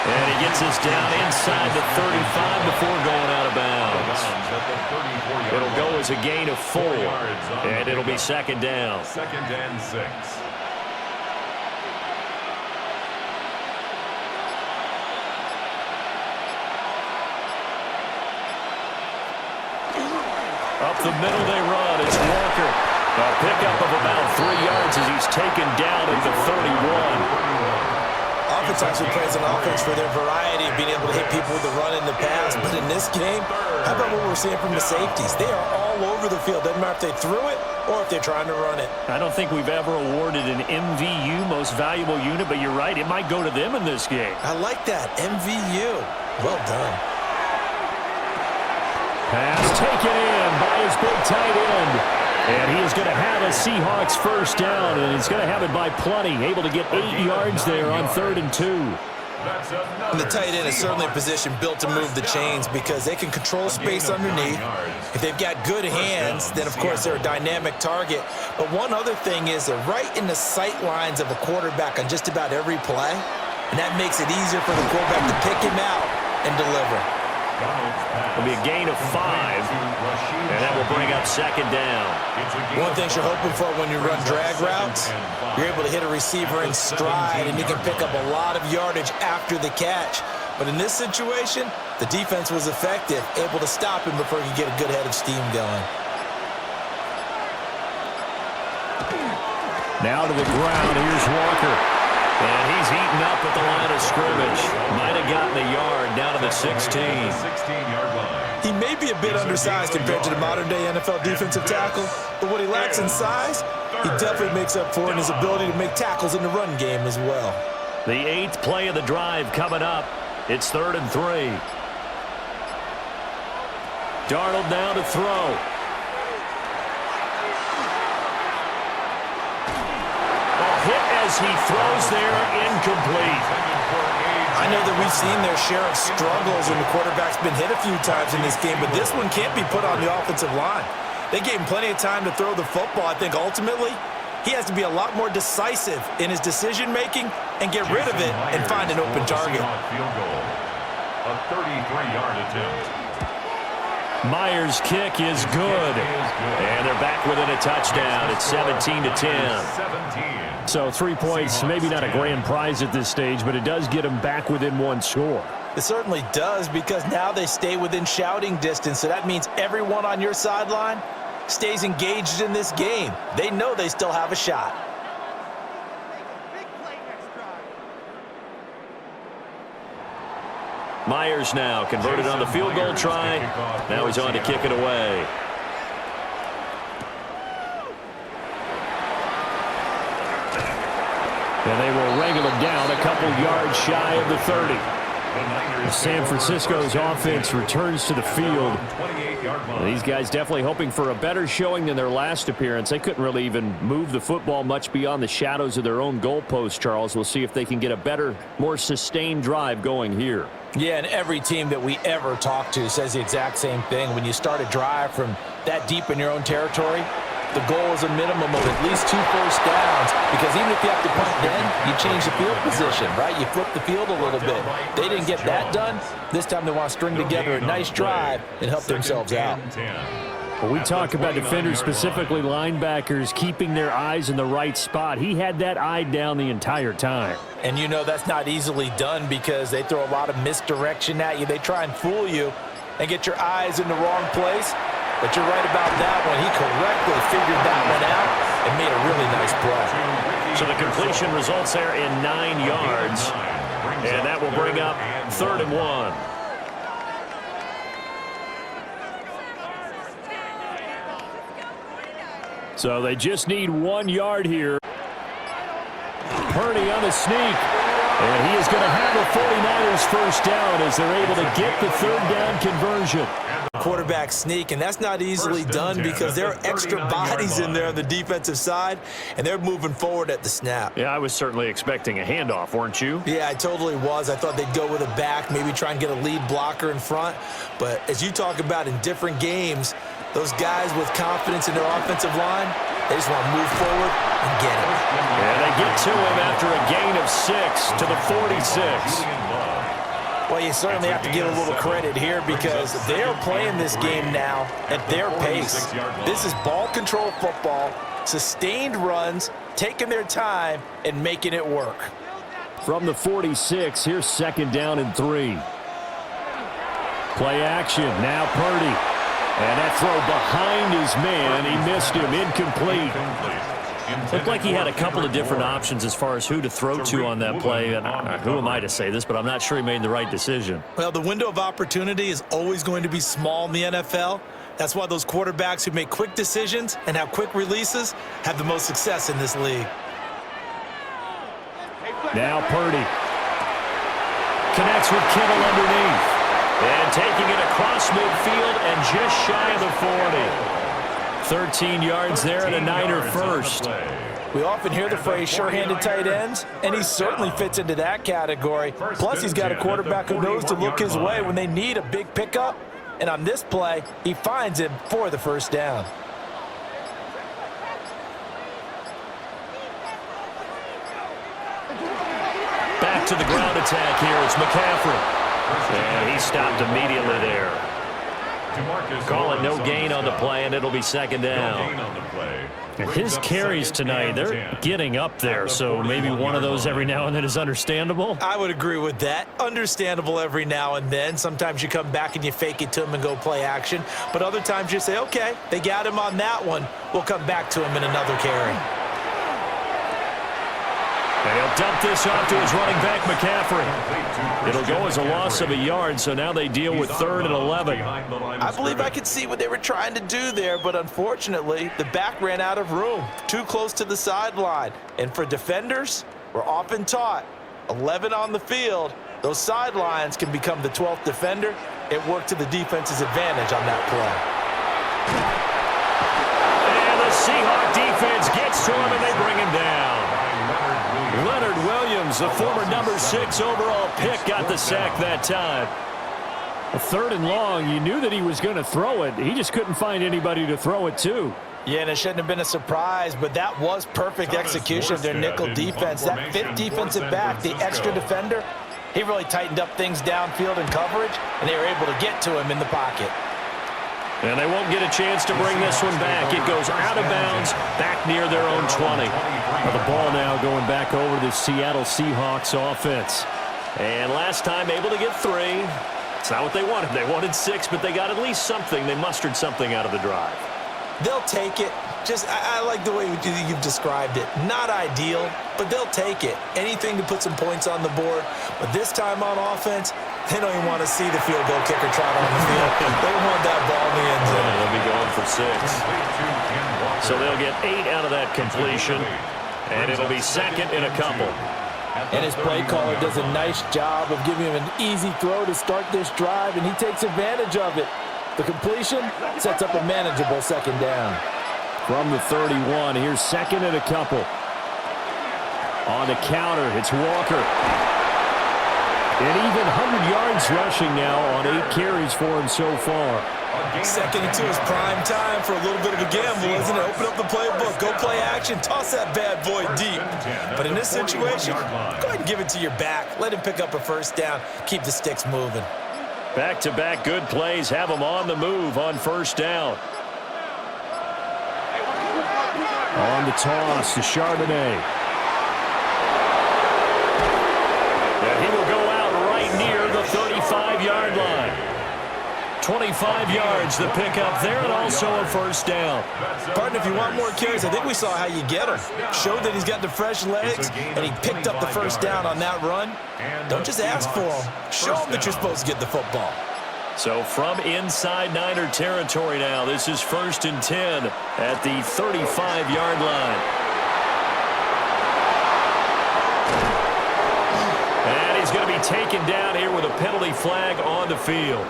[SPEAKER 1] And he gets us down inside the 35 before going out of bounds.
[SPEAKER 2] It'll go as a gain of 4, and it'll be second down.
[SPEAKER 4] Second and 6.
[SPEAKER 2] Up the middle they run. It's Walker. A pickup of about 3 yards as he's taken down at the 31.
[SPEAKER 3] Offense actually plays an offense for their variety of being able to hit people with the run in the pass. But in this game, how about what we're seeing from the safeties? They are all over the field. Doesn't matter if they threw it or if they're trying to run it.
[SPEAKER 2] I don't think we've ever awarded an MVU, most valuable unit, but you're right. It might go to them in this game.
[SPEAKER 3] I like that. MVU. Well done.
[SPEAKER 2] Pass taken in by his big tight end. And he is going to have a Seahawks first down, and he's going to have it by plenty. Able to get 8 yards there on 3rd and 2.
[SPEAKER 3] And the tight end is certainly a position built to move the chains because they can control space underneath. If they've got good hands, then of course they're a dynamic target. But one other thing is they're right in the sight lines of a quarterback on just about every play. And that makes it easier for the quarterback to pick him out and deliver.
[SPEAKER 2] It'll be a gain of 5, and that will bring up second down.
[SPEAKER 3] One thing you're hoping for when you run drag routes, you're able to hit a receiver in stride, and you can pick up a lot of yardage after the catch. But in this situation, the defense was effective, able to stop him before he could get a good head of steam going.
[SPEAKER 2] Now to the ground, here's Walker.
[SPEAKER 1] And he's eaten up at the line of scrimmage. Might have gotten a yard down to the 16.
[SPEAKER 3] He may be a bit undersized compared to the modern-day NFL defensive tackle, but what he lacks in size, he definitely makes up for in his ability to make tackles in the run game as well.
[SPEAKER 2] The 8th play of the drive coming up. It's 3rd and 3. Darnold now to throw. Hit as he throws there, incomplete.
[SPEAKER 3] I know that we've seen their share of struggles and the quarterback's been hit a few times in this game, but this one can't be put on the offensive line. They gave him plenty of time to throw the football. I think ultimately he has to be a lot more decisive in his decision-making and get rid of it and find an open target.
[SPEAKER 4] A 33-yard attempt.
[SPEAKER 2] Myers' kick is good. And they're back within a touchdown. It's 17-10. So 3 points, maybe not a grand prize at this stage, but it does get them back within one score.
[SPEAKER 3] It certainly does because now they stay within shouting distance, so that means everyone on your sideline stays engaged in this game. They know they still have a shot.
[SPEAKER 1] Myers now converted on the field goal try. Now he's on to kick it away.
[SPEAKER 2] And they will wrangle him down a couple yards shy of the 30. San Francisco's offense returns to the field. These guys definitely hoping for a better showing than their last appearance. They couldn't really even move the football much beyond the shadows of their own goalpost, Charles. We'll see if they can get a better, more sustained drive going here.
[SPEAKER 3] Yeah, and every team that we ever talk to says the exact same thing. When you start a drive from that deep in your own territory, the goal is a minimum of at least 2 first downs because even if you have to punt then, you change the field position, right? You flip the field a little bit. They didn't get that done. This time they want to string together a nice drive and help themselves out.
[SPEAKER 2] Well, we talk about defenders, specifically linebackers, keeping their eyes in the right spot. He had that eye down the entire time.
[SPEAKER 3] And you know that's not easily done because they throw a lot of misdirection at you. They try and fool you and get your eyes in the wrong place. But you're right about that one. He correctly figured that one out and made a really nice play.
[SPEAKER 2] So the completion results there in 9 yards. And that will bring up 3rd and 1. So they just need 1 yard here. Purdy on the sneak. And he is going to have the 49ers first down as they're able to get the third down conversion.
[SPEAKER 3] Quarterback sneak, and that's not easily done because there are extra bodies in there on the defensive side, and they're moving forward at the snap.
[SPEAKER 2] Yeah, I was certainly expecting a handoff, weren't you?
[SPEAKER 3] Yeah, I totally was. I thought they'd go with a back, maybe try and get a lead blocker in front. But as you talk about in different games, those guys with confidence in their offensive line, they just want to move forward and get it.
[SPEAKER 2] And they get to him after a gain of 6 to the 46.
[SPEAKER 3] Well, you certainly have to give a little credit here because they're playing this game now at their pace. This is ball control football, sustained runs, taking their time, and making it work.
[SPEAKER 2] From the 46, here's second down and 3. Play action, now Purdy. And that throw behind his man, he missed him, incomplete. Looked like he had a couple of different options as far as who to throw to on that play. And who am I to say this, but I'm not sure he made the right decision.
[SPEAKER 3] Well, the window of opportunity is always going to be small in the NFL. That's why those quarterbacks who make quick decisions and have quick releases have the most success in this league.
[SPEAKER 2] Now Purdy connects with Kittle underneath. And taking it across midfield and just shy of the 40. 13 yards there and a Niner first.
[SPEAKER 5] We often hear the phrase sure-handed tight ends, and he certainly fits into that category. Plus, he's got a quarterback who knows to look his way when they need a big pickup. And on this play, he finds him for the first down.
[SPEAKER 2] Back to the ground attack here. It's McCaffrey. And he stopped immediately there. Call it no gain on the play, and it'll be second down. His carries tonight, they're getting up there, so maybe one of those every now and then is understandable.
[SPEAKER 3] I would agree with that. Understandable every now and then. Sometimes you come back and you fake it to him and go play action. But other times you say, okay, they got him on that one. We'll come back to him in another carry.
[SPEAKER 2] And he'll dump this off to his running back, McCaffrey. It'll go as a loss of a yard, so now they deal with 3rd and 11.
[SPEAKER 3] I believe I could see what they were trying to do there, but unfortunately, the back ran out of room, too close to the sideline. And for defenders, we're often taught, 11 on the field, those sidelines can become the 12th defender. It worked to the defense's advantage on that play.
[SPEAKER 2] And the Seahawks defense gets to him, and they bring him down. Leonard Williams, the former number 6 overall pick, got the sack that time. A 3rd and long, you knew that he was going to throw it. He just couldn't find anybody to throw it to.
[SPEAKER 3] Yeah, and it shouldn't have been a surprise, but that was perfect execution of their nickel defense. That 5th defensive back, the extra defender, he really tightened up things downfield in coverage, and they were able to get to him in the pocket.
[SPEAKER 2] And they won't get a chance to bring this one back. It goes out of bounds, back near their own 20. Well, the ball now going back over to the Seattle Seahawks offense. And last time able to get 3. It's not what they wanted. They wanted 6, but they got at least something. They mustered something out of the drive.
[SPEAKER 3] They'll take it. I like the way you've described it. Not ideal, but they'll take it. Anything to put some points on the board. But this time on offense, they don't even want to see the field goal kicker trot on the field. They want that ball in the end zone.
[SPEAKER 2] They'll be going for 6. So they'll get 8 out of that completion, and it'll be second in a couple.
[SPEAKER 5] And his play caller does a nice job of giving him an easy throw to start this drive, and he takes advantage of it. The completion sets up a manageable second down.
[SPEAKER 2] From the 31, here's second and a couple. On the counter, it's Walker. And even 100 yards rushing now on 8 carries for him so far.
[SPEAKER 3] Second and 2 is prime time for a little bit of a gamble, isn't it? Open up the playbook, go play action, toss that bad boy deep. But in this situation, go ahead and give it to your back. Let him pick up a first down. Keep the sticks moving.
[SPEAKER 2] Back-to-back good plays have them on the move on first down. On the toss to Charbonnet. And he will go out right near the 35-yard line. 25 yards the pickup there, and also a first down.
[SPEAKER 3] Partner, if you want more carries, I think we saw how you get him. Showed that he's got the fresh legs, and he picked up the first down on that run. Don't just ask for him. Show him that you're supposed to get the football.
[SPEAKER 2] So from inside Niner territory now, this is 1st and 10 at the 35-yard line. he's going to be taken down here with a penalty flag on the field.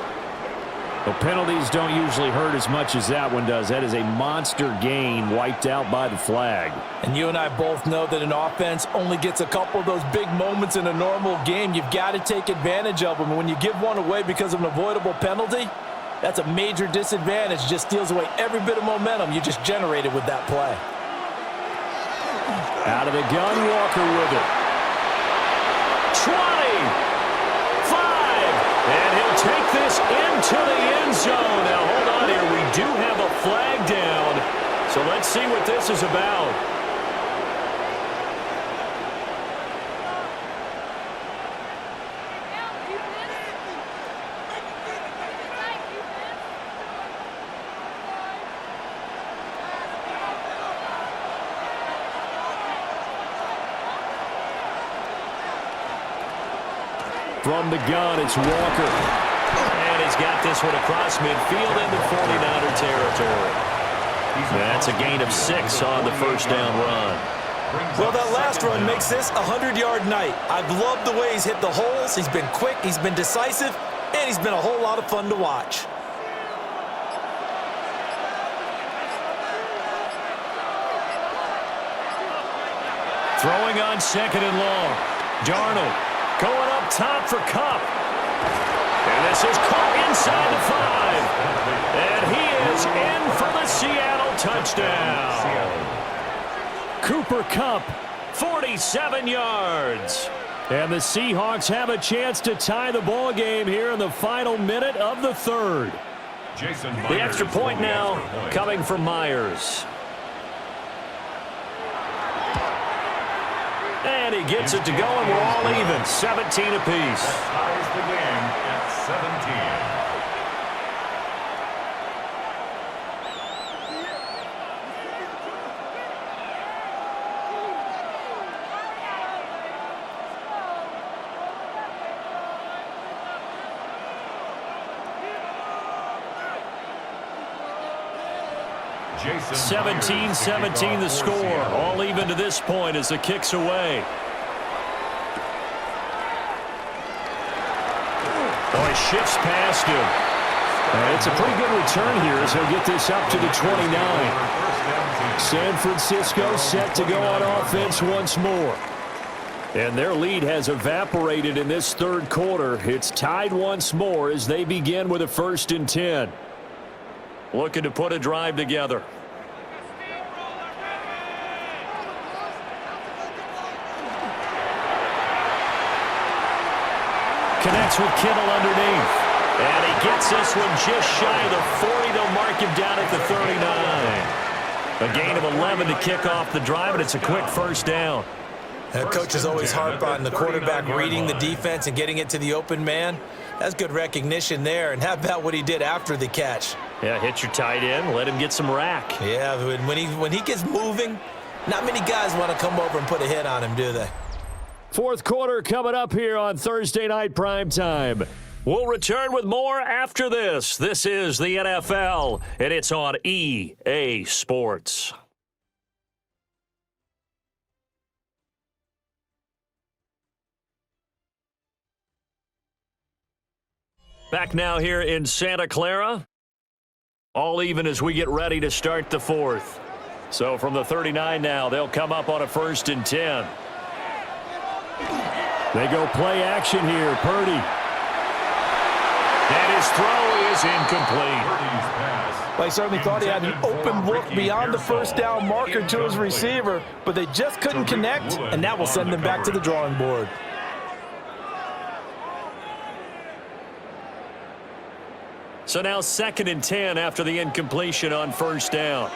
[SPEAKER 1] The penalties don't usually hurt as much as that one does. That is a monster gain wiped out by the flag.
[SPEAKER 3] And you and I both know that an offense only gets a couple of those big moments in a normal game. You've got to take advantage of them. And when you give one away because of an avoidable penalty, that's a major disadvantage. Just steals away every bit of momentum you just generated with that play.
[SPEAKER 1] Out of the gun, Walker with it.
[SPEAKER 2] 20. And he'll take this into the end zone. Now, hold on here. We do have a flag down. So let's see what this is about.
[SPEAKER 1] From the gun, it's Walker.
[SPEAKER 2] And he's got this one across midfield into 49er territory. That's a gain of 6 on the first down run.
[SPEAKER 3] Well, that last run makes this a 100-yard night. I've loved the way he's hit the holes. He's been quick, he's been decisive, and he's been a whole lot of fun to watch.
[SPEAKER 2] Throwing on 2nd and long. Darnold going up top for Kupp. And this is caught inside the 5. And he is in for the Seattle touchdown.
[SPEAKER 1] Cooper Kupp.
[SPEAKER 2] 47 yards.
[SPEAKER 1] And the Seahawks have a chance to tie the ball game here in the final minute of the third.
[SPEAKER 2] The extra point now coming from Myers. And he gets it to go, and we're all even. 17 apiece.
[SPEAKER 4] That ties the game at 17.
[SPEAKER 2] Jason 17-17 the score. All even to this point as the kick's away. Oh, he shifts past him.
[SPEAKER 1] It's a pretty good return here as he'll get this up to the 29. San Francisco set to go on offense once more.
[SPEAKER 2] And their lead has evaporated in this third quarter. It's tied once more as they begin with a 1st and 10. Looking to put a drive together. Connects with Kittle underneath. And he gets this one just shy of the 40. They'll mark him down at the 39. A gain of 11 to kick off the drive, and it's a quick first down.
[SPEAKER 3] Coaches always harp on the quarterback reading the defense and getting it to the open man. That's good recognition there. And how about what he did after the catch?
[SPEAKER 2] Yeah, hit your tight end, let him get some rack.
[SPEAKER 3] Yeah, when he gets moving, not many guys want to come over and put a hit on him, do they?
[SPEAKER 1] Fourth quarter coming up here on Thursday Night Primetime.
[SPEAKER 2] We'll return with more after this. This is the NFL, and it's on EA Sports. Back now here in Santa Clara. All even as we get ready to start the fourth. So from the 39 now, they'll come up on a 1st and 10.
[SPEAKER 1] They go play action here. Purdy.
[SPEAKER 2] And his throw is incomplete.
[SPEAKER 5] Well, he certainly thought he had an open look beyond the first down marker to his receiver, but they just couldn't connect, and that will send them back to the drawing board.
[SPEAKER 2] So now 2nd and 10 after the incompletion on 1st down.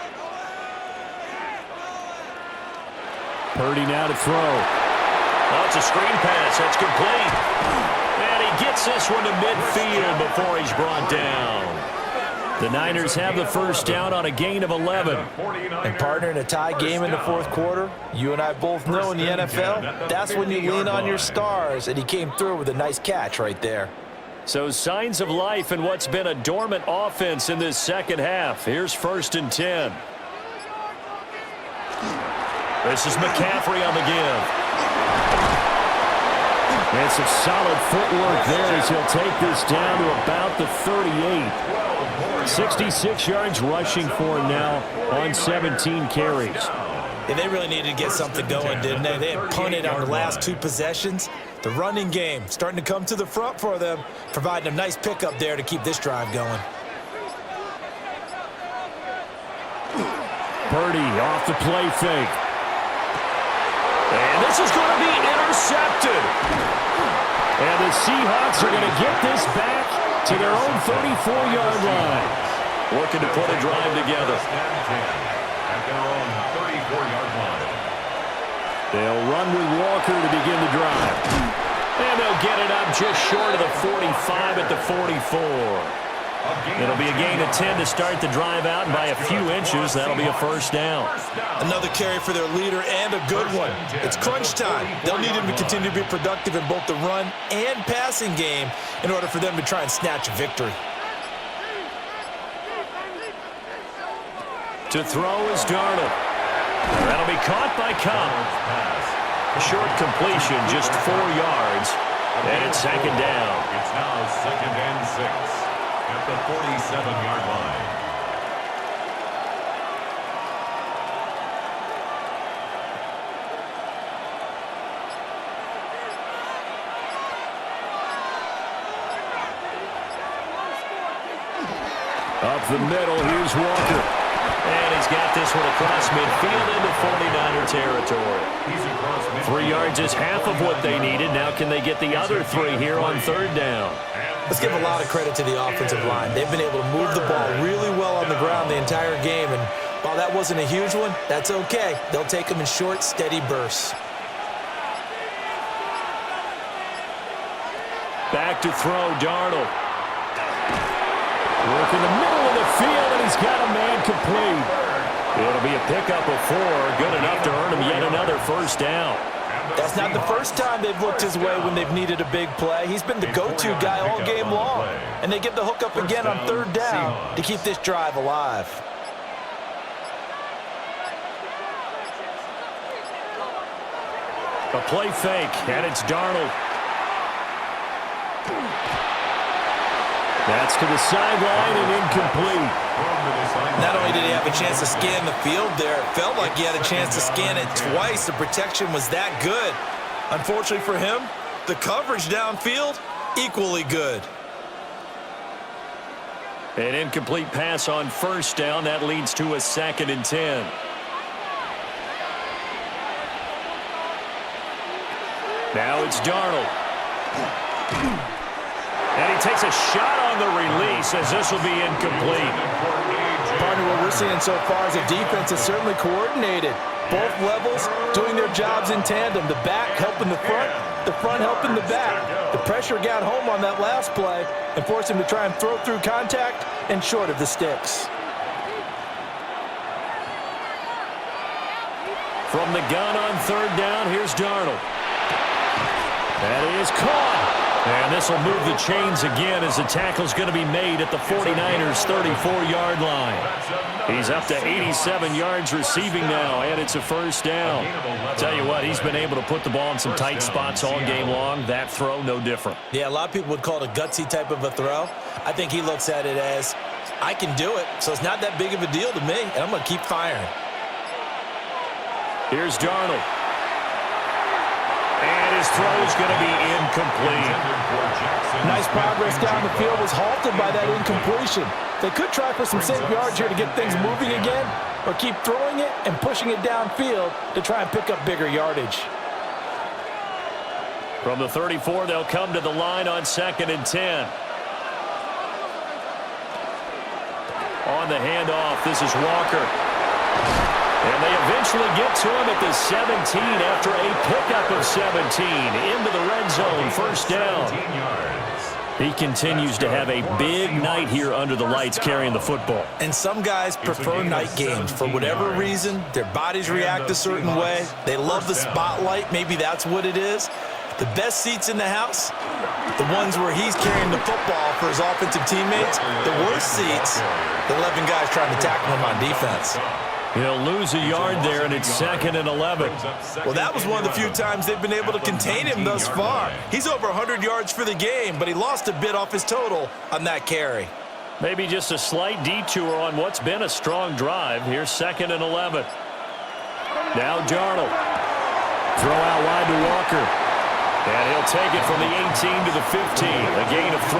[SPEAKER 1] Purdy now to throw.
[SPEAKER 2] Oh, it's a screen pass. That's complete. And he gets this one to midfield before he's brought down.
[SPEAKER 1] The Niners have the first down on a gain of 11.
[SPEAKER 3] And partner, in a tie game in the fourth quarter, you and I both know in the NFL, that's when you lean on your stars, and he came through with a nice catch right there.
[SPEAKER 2] So signs of life in what's been a dormant offense in this second half. Here's 1st and 10. This is McCaffrey on the give. And some solid footwork there as he'll take this down to about the 38. 66 yards rushing for him now on 17 carries.
[SPEAKER 3] Yeah, they really needed to get something going, didn't they? They had punted on the last 2 possessions. The running game starting to come to the front for them, providing a nice pickup there to keep this drive going.
[SPEAKER 2] Purdy off the play fake. And this is going to be intercepted. And the Seahawks are going to get this back to their own 34-yard line.
[SPEAKER 1] Looking to put a drive together.
[SPEAKER 4] At their own 34-yard line.
[SPEAKER 2] They'll run with Walker to begin the drive.
[SPEAKER 1] And they'll get it up just short of the 45 at the 44. It'll be a gain of 10 to start the drive out, and by a few inches, that'll be a first down.
[SPEAKER 3] Another carry for their leader and a good one. It's crunch time. They'll need him to continue to be productive in both the run and passing game in order for them to try and snatch a victory.
[SPEAKER 1] To throw is Darnold. That'll be caught by Cobb. Short completion, just 4 yards, and it's second down.
[SPEAKER 4] It's now 2nd and 6 at the 47-yard line.
[SPEAKER 2] Up the middle, here's Walker.
[SPEAKER 1] And he's got this one across midfield into 49er territory. 3 yards is half of what they needed. Now can they get the other 3 here on 3rd down?
[SPEAKER 3] Let's give a lot of credit to the offensive line. They've been able to move the ball really well on the ground the entire game, and while that wasn't a huge one, that's okay. They'll take them in short, steady bursts.
[SPEAKER 1] Back to throw, Darnold.
[SPEAKER 2] Work in the middle of the field, and he's got a man complete.
[SPEAKER 1] It'll be a pickup of 4, good enough to earn him yet another first down.
[SPEAKER 3] That's not the first time they've looked his way when they've needed a big play. He's been the go-to guy all game long. And they get the hook up again on 3rd down to keep this drive alive.
[SPEAKER 1] A play fake, and it's Darnold.
[SPEAKER 2] That's to the sideline and incomplete.
[SPEAKER 3] Not only did he have a chance to scan the field there, it felt like he had a chance to scan it twice. The protection was that good. Unfortunately for him, the coverage downfield, equally good.
[SPEAKER 1] An incomplete pass on 1st down. That leads to a 2nd and 10. Now it's Darnold. And he takes a shot on the release as this will be incomplete.
[SPEAKER 3] Partner, what we're seeing so far is a defense is certainly coordinated. Both levels doing their jobs in tandem. The back helping the front helping the back. The pressure got home on that last play and forced him to try and throw through contact and short of the sticks.
[SPEAKER 1] From the gun on 3rd down, here's Darnold. That is caught. And this will move the chains again as the tackle's going to be made at the 49ers' 34-yard line. He's up to 87 yards receiving now, and it's a first down. Tell you what, he's been able to put the ball in some tight spots all game long. That throw, no different.
[SPEAKER 3] Yeah, a lot of people would call it a gutsy type of a throw. I think he looks at it as, I can do it, so it's not that big of a deal to me, and I'm going to keep firing.
[SPEAKER 1] Here's Darnold. And his throw is going to be incomplete.
[SPEAKER 5] Nice progress down the field was halted by that incompletion. They could try for some safe yards here to get things moving again, or keep throwing it and pushing it downfield to try and pick up bigger yardage.
[SPEAKER 1] From the 34, they'll come to the line on 2nd and 10. On the handoff, this is Walker. And they eventually get to him at the 17 after a pickup of 17 into the red zone. First down. He continues to have a big night here under the lights carrying the football.
[SPEAKER 3] And some guys prefer night games. For whatever reason, their bodies react a certain way. They love the spotlight. Maybe that's what it is. The best seats in the house, the ones where he's carrying the football for his offensive teammates. The worst seats, the 11 guys trying to tackle him on defense.
[SPEAKER 2] He'll lose a yard there, and it's 2nd and 11.
[SPEAKER 3] Well, that was one of the few times they've been able to contain him thus far. He's over 100 yards for the game, but he lost a bit off his total on that carry.
[SPEAKER 2] Maybe just a slight detour on what's been a strong drive. Here's 2nd and 11. Now Darnold. Throw out wide to Walker. And he'll take it from the 18 to the 15, a gain of 3.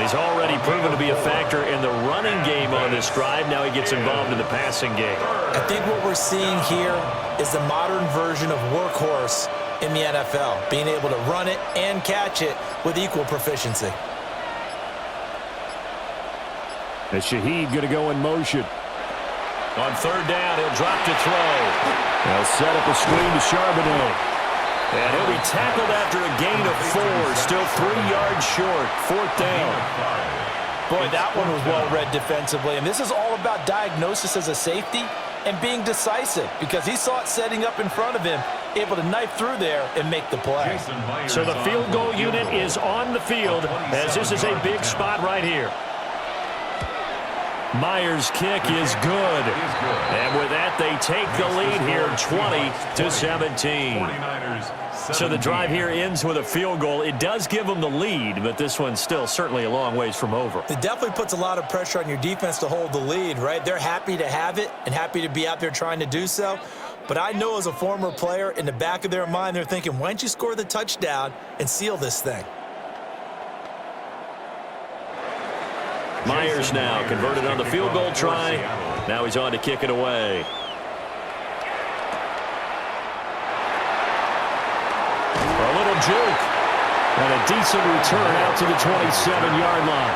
[SPEAKER 2] He's already proven to be a factor in the running game on this drive. Now he gets involved in the passing game.
[SPEAKER 3] I think what we're seeing here is the modern version of workhorse in the NFL, being able to run it and catch it with equal proficiency.
[SPEAKER 2] And Shaheed going to go in motion. On 3rd down, he'll drop to throw. They'll set up a screen to Charbonnet. And he'll be tackled after a gain of 4, still 3 yards short, 4th down.
[SPEAKER 3] Boy, that one was well-read defensively, and this is all about diagnosis as a safety and being decisive because he saw it setting up in front of him, able to knife through there and make the play.
[SPEAKER 2] So the field goal unit is on the field as this is a big spot right here. Myers' kick is good. And with that, they take the lead here, 20-17. So the drive here ends with a field goal. It does give them the lead, but this one's still certainly a long ways from over.
[SPEAKER 3] It definitely puts a lot of pressure on your defense to hold the lead, right? They're happy to have it and happy to be out there trying to do so. But I know as a former player, in the back of their mind, they're thinking, why don't you score the touchdown and seal this thing?
[SPEAKER 2] Myers now converted on the field goal try. Now he's on to kick it away. A little juke. And a decent return out to the 27-yard line.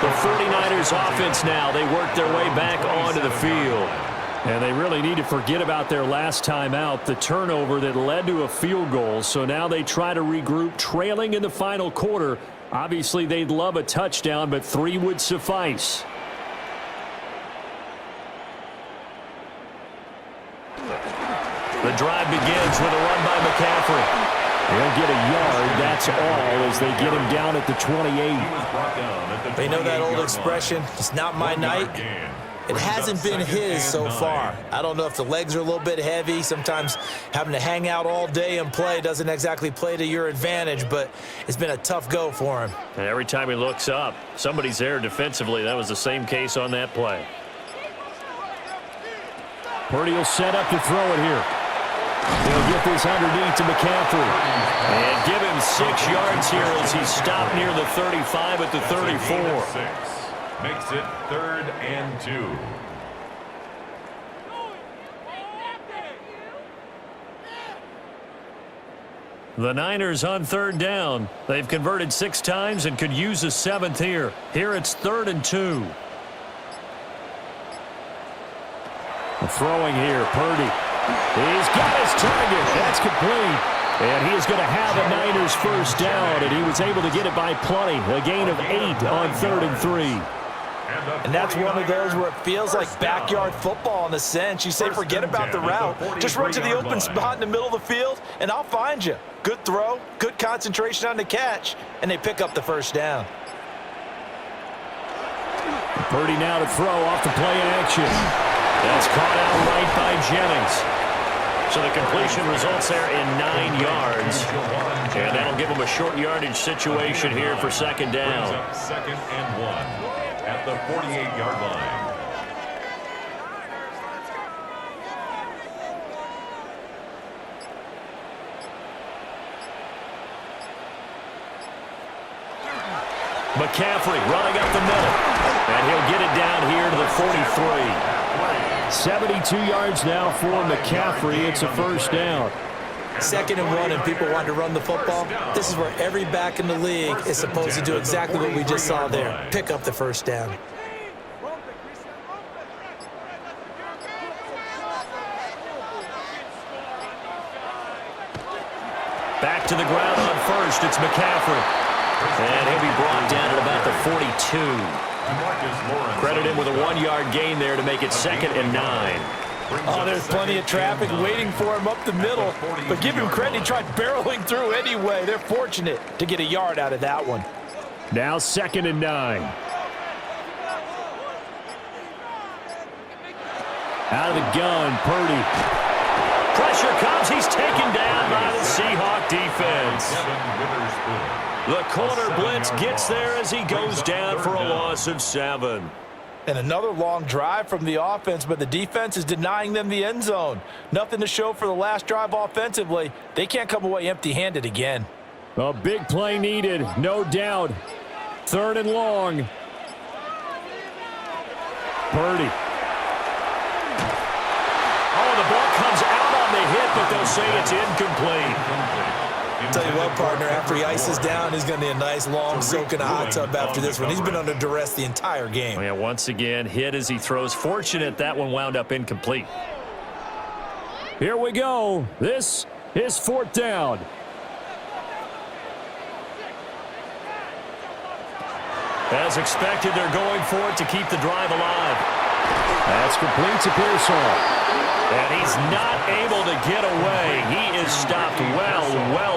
[SPEAKER 2] The 49ers offense now, they work their way back onto the field. And they really need to forget about their last time out, the turnover that led to a field goal. So now they try to regroup, trailing in the final quarter. Obviously, they'd love a touchdown, but 3 would suffice. The drive begins with a run by McCaffrey. He'll get a yard, that's all, as they get him down at the 28.
[SPEAKER 3] They know that old expression, it's not my night. It hasn't been his so far. I don't know if the legs are a little bit heavy. Sometimes having to hang out all day and play doesn't exactly play to your advantage, but it's been a tough go for him.
[SPEAKER 2] And every time he looks up, somebody's there defensively. That was the same case on that play. Purdy will set up to throw it here. He'll get this underneath to McCaffrey. And give him 6 yards here as he's stopped near the 35 at the 34.
[SPEAKER 4] Makes it 3rd and 2.
[SPEAKER 2] The Niners on 3rd down. They've converted 6 times and could use a 7th here. Here it's 3rd and 2. Throwing here, Purdy. He's got his target. That's complete. And he is going to have a Niners first down, and he was able to get it by plenty. A gain of 8 on 3rd and 3.
[SPEAKER 3] And that's one of those where it feels like backyard football in a sense. You say forget about the route. Just run to the open spot in the middle of the field, and I'll find you. Good throw, good concentration on the catch, and they pick up the first down.
[SPEAKER 2] Purdy now to throw off the play action. That's caught out right by Jennings. So the completion results there in 9 yards. And that'll give them a short yardage situation here for 2nd down.
[SPEAKER 4] 2nd and 1 at the 48-yard line.
[SPEAKER 2] McCaffrey running up the middle. And he'll get it down here to the 43. 72 yards now for McCaffrey. It's a first down.
[SPEAKER 3] 2nd and 1 and people want to run the football. This is where every back in the league is supposed to do exactly what we just saw there. Pick up the first down.
[SPEAKER 2] Back to the ground on first. It's McCaffrey. And he'll be brought down at about the 42. Credit him with a 1-yard gain there to make it 2nd and 9.
[SPEAKER 3] Oh, there's plenty of traffic waiting for him up the middle. But give him credit, he tried barreling through anyway. They're fortunate to get a yard out of that one.
[SPEAKER 2] Now 2nd and 9. Out of the gun, Purdy. Pressure comes. He's taken down by the Seahawk defense. The corner blitz gets there as he goes down for a loss of 7.
[SPEAKER 3] And another long drive from the offense, but the defense is denying them the end zone. Nothing to show for the last drive offensively. They can't come away empty-handed again.
[SPEAKER 2] A big play needed, no doubt. 3rd and long. Purdy. Oh, the ball comes out on the hit, but they'll say it's incomplete.
[SPEAKER 3] Tell you what, partner, after he ices down, he's going to need a nice long soak in a hot tub after this one. He's been under duress the entire game.
[SPEAKER 2] Oh, yeah, once again, hit as he throws. Fortunate that one wound up incomplete. Here we go. This is 4th down. As expected, they're going for it to keep the drive alive. That's complete to Pearsall. And he's not able to get away. He is stopped well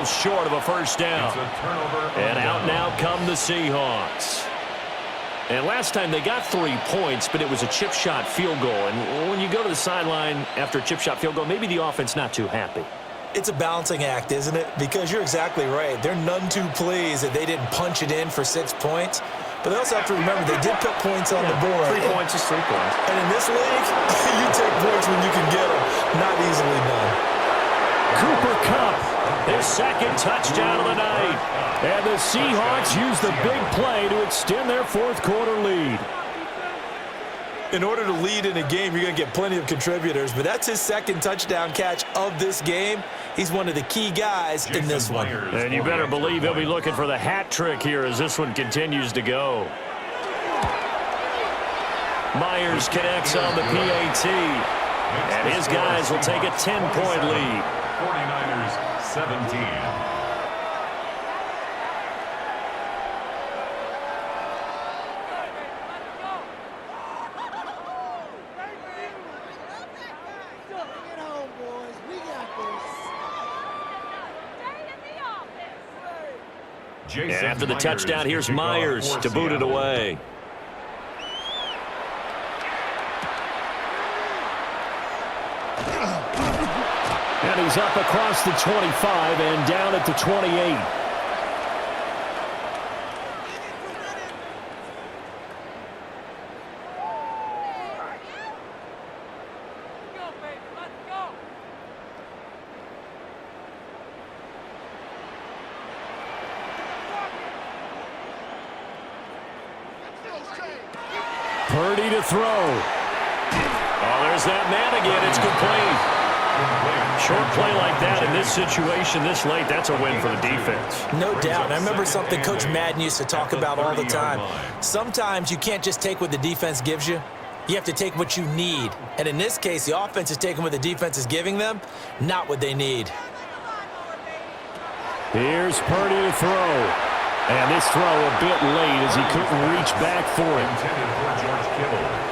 [SPEAKER 2] short of a first down. And out now come the Seahawks. And last time they got 3 points, but it was a chip shot field goal. And when you go to the sideline after a chip shot field goal, maybe the offense not too happy.
[SPEAKER 3] It's a balancing act, isn't it? Because you're exactly right. They're none too pleased that they didn't punch it in for 6 points. But they also have to remember they did put points on the board.
[SPEAKER 2] 3 points is 3 points.
[SPEAKER 3] And in this league, you take points when you can get them. Not easily done.
[SPEAKER 2] Cooper Kupp, his 2nd touchdown of the night. And the Seahawks use the big play to extend their 4th quarter lead.
[SPEAKER 3] In order to lead in a game, you're going to get plenty of contributors, but that's his 2nd touchdown catch of this game. He's one of the key guys in this one.
[SPEAKER 2] And you better believe he'll be looking for the hat trick here as this one continues to go. Myers connects on the PAT, and his guys will take a 10-point lead.
[SPEAKER 4] 49ers 17.
[SPEAKER 1] And after the touchdown, here's Myers to boot it away.
[SPEAKER 2] And he's up across the 25 and down at the 28. Purdy to throw.
[SPEAKER 1] Oh, there's that man again. It's complete. Short play like that in this situation this late, that's a win for the defense.
[SPEAKER 3] No doubt. I remember something Coach Madden used to talk about all the time. Sometimes you can't just take what the defense gives you. You have to take what you need. And in this case, the offense is taking what the defense is giving them, not what they need.
[SPEAKER 2] Here's Purdy to throw. And this throw a bit late as he couldn't reach back for it.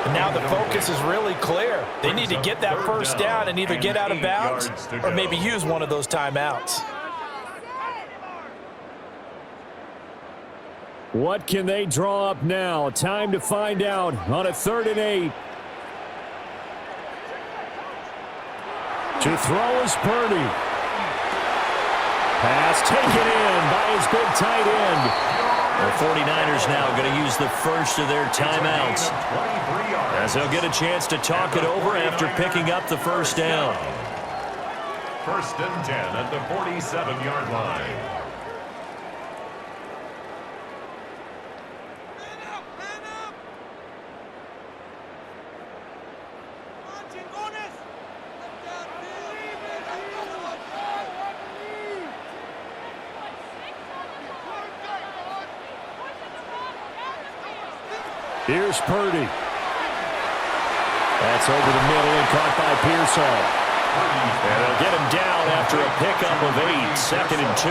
[SPEAKER 3] And now the focus is really clear. They need to get that first down and either get out of bounds or maybe use one of those timeouts.
[SPEAKER 2] What can they draw up now? Time to find out on a 3rd and 8. To throw is Purdy. Pass taken in by his big tight end.
[SPEAKER 1] The 49ers now going to use the first of their timeouts, as they'll get a chance to talk it over after picking up the first down.
[SPEAKER 4] 1st and 10 at the 47-yard line.
[SPEAKER 2] Here's Purdy. That's over the middle and caught by Pearsall.
[SPEAKER 1] And they'll get him down after a pickup of 8, 2nd and 2.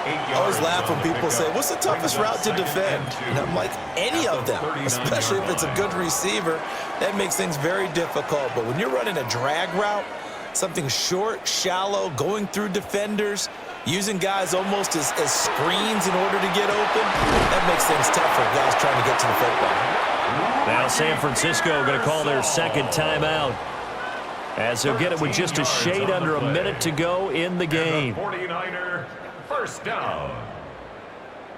[SPEAKER 3] I always laugh when people say, what's the toughest route to defend? And I'm like, any of them, especially if it's a good receiver. That makes things very difficult. But when you're running a drag route, something short, shallow, going through defenders, using guys almost as screens in order to get open, that makes things tough for guys trying to get to the football.
[SPEAKER 2] Now San Francisco going to call their second timeout, as they'll get it with just a shade under a minute to go in the game.
[SPEAKER 4] 49er, first down.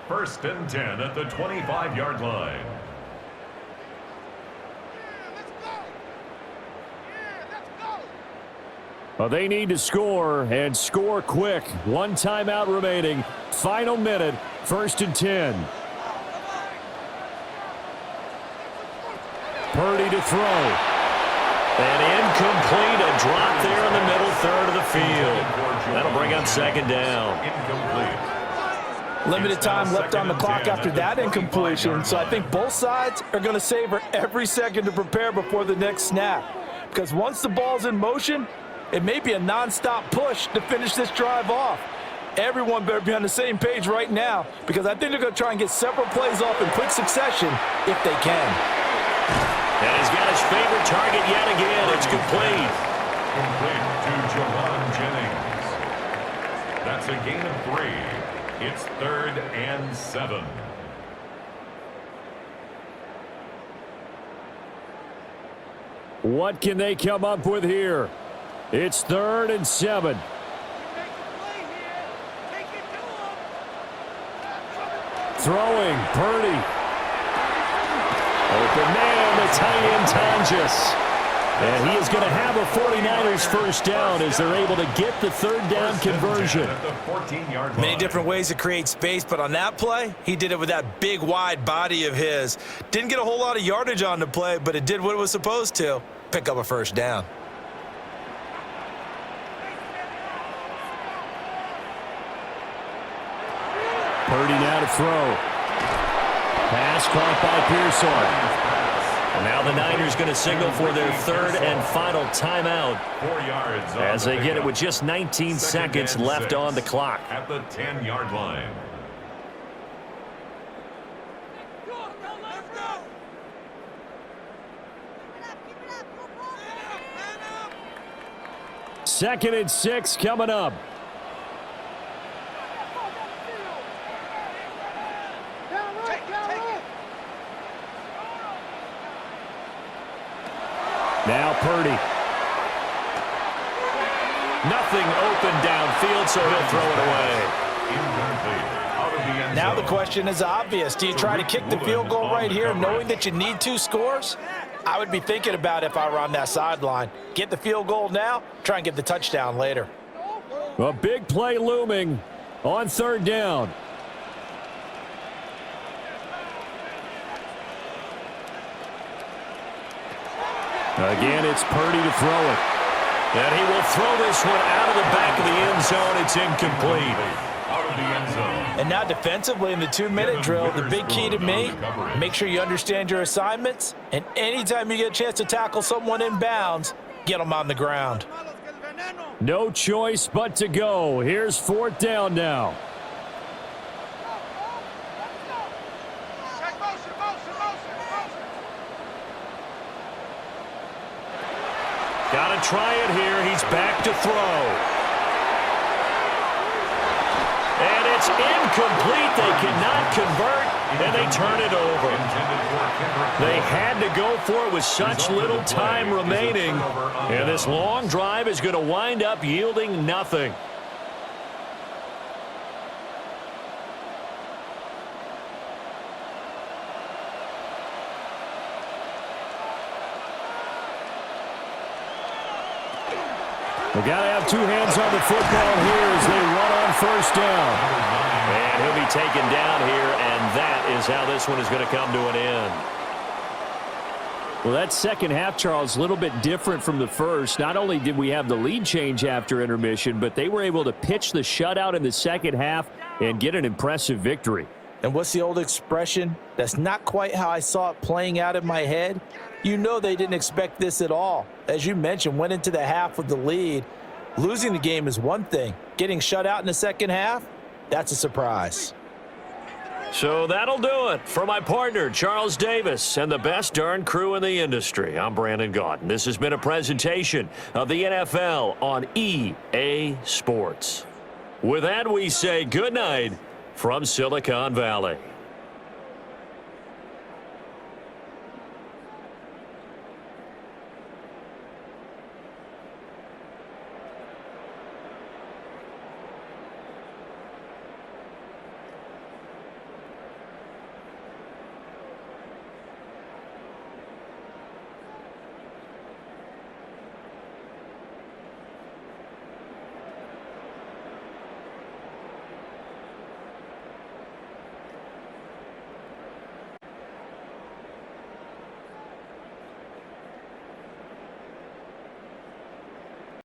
[SPEAKER 4] 1st and 10 at the 25-yard line.
[SPEAKER 2] Well, they need to score, and score quick. One timeout remaining. Final minute, 1st and 10. Purdy to throw. And incomplete, a drop there in the middle third of the field. That'll bring up 2nd down.
[SPEAKER 5] Limited time left on the clock after that incompletion, so I think both sides are going to savor every second to prepare before the next snap. Because once the ball's in motion, it may be a nonstop push to finish this drive off. Everyone better be on the same page right now, because I think they're going to try and get several plays off in quick succession if they can.
[SPEAKER 2] And he's got his favorite target yet again. It's complete.
[SPEAKER 4] Complete to Jawan Jennings. That's a gain of 3. It's 3rd and 7.
[SPEAKER 2] What can they come up with here? It's 3rd and 7. Throwing, Purdy. Open man, the tight end Tonjes. And he is going to have a 49ers first down as they're able to get the 3rd down conversion.
[SPEAKER 3] Many different ways to create space, but on that play, he did it with that big, wide body of his. Didn't get a whole lot of yardage on the play, but it did what it was supposed to. Pick up a first down.
[SPEAKER 2] Purdy now to throw. Pass caught by Pearson. And now the Niners going to signal for their 3rd and final timeout
[SPEAKER 4] 4 yards
[SPEAKER 2] as they get it with just 19 seconds left on the clock.
[SPEAKER 4] At the 10-yard line.
[SPEAKER 2] Second and 6 coming up. Now Purdy. Nothing open downfield, so he'll throw it away.
[SPEAKER 3] Now the question is obvious. Do you try to kick the field goal right here knowing that you need 2 scores? I would be thinking about it if I were on that sideline. Get the field goal now, try and get the touchdown later.
[SPEAKER 2] A big play looming on 3rd down. Again, it's Purdy to throw it. And he will throw this one out of the back of the end zone. It's incomplete.
[SPEAKER 4] Out of the end zone.
[SPEAKER 3] And now defensively in the 2-minute drill, the big key to me, make sure you understand your assignments, and anytime you get a chance to tackle someone in bounds, get them on the ground.
[SPEAKER 2] No choice but to go. Here's 4th down now. Got to try it here. He's back to throw. And it's incomplete. They cannot convert, and they turn it over. They had to go for it with such little time remaining. And this long drive is going to wind up yielding nothing. They got to have 2 hands on the football here as they run on 1st down. And he'll be taken down here, and that is how this one is going to come to an end. Well, that second half, Charles, a little bit different from the first. Not only did we have the lead change after intermission, but they were able to pitch the shutout in the second half and get an impressive victory.
[SPEAKER 3] And what's the old expression? That's not quite how I saw it playing out in my head. You know they didn't expect this at all. As you mentioned, went into the half with the lead. Losing the game is one thing. Getting shut out in the second half, that's a surprise.
[SPEAKER 2] So that'll do it for my partner, Charles Davis, and the best darn crew in the industry. I'm Brandon Gaudin. This has been a presentation of the NFL on EA Sports. With that, we say good night from Silicon Valley.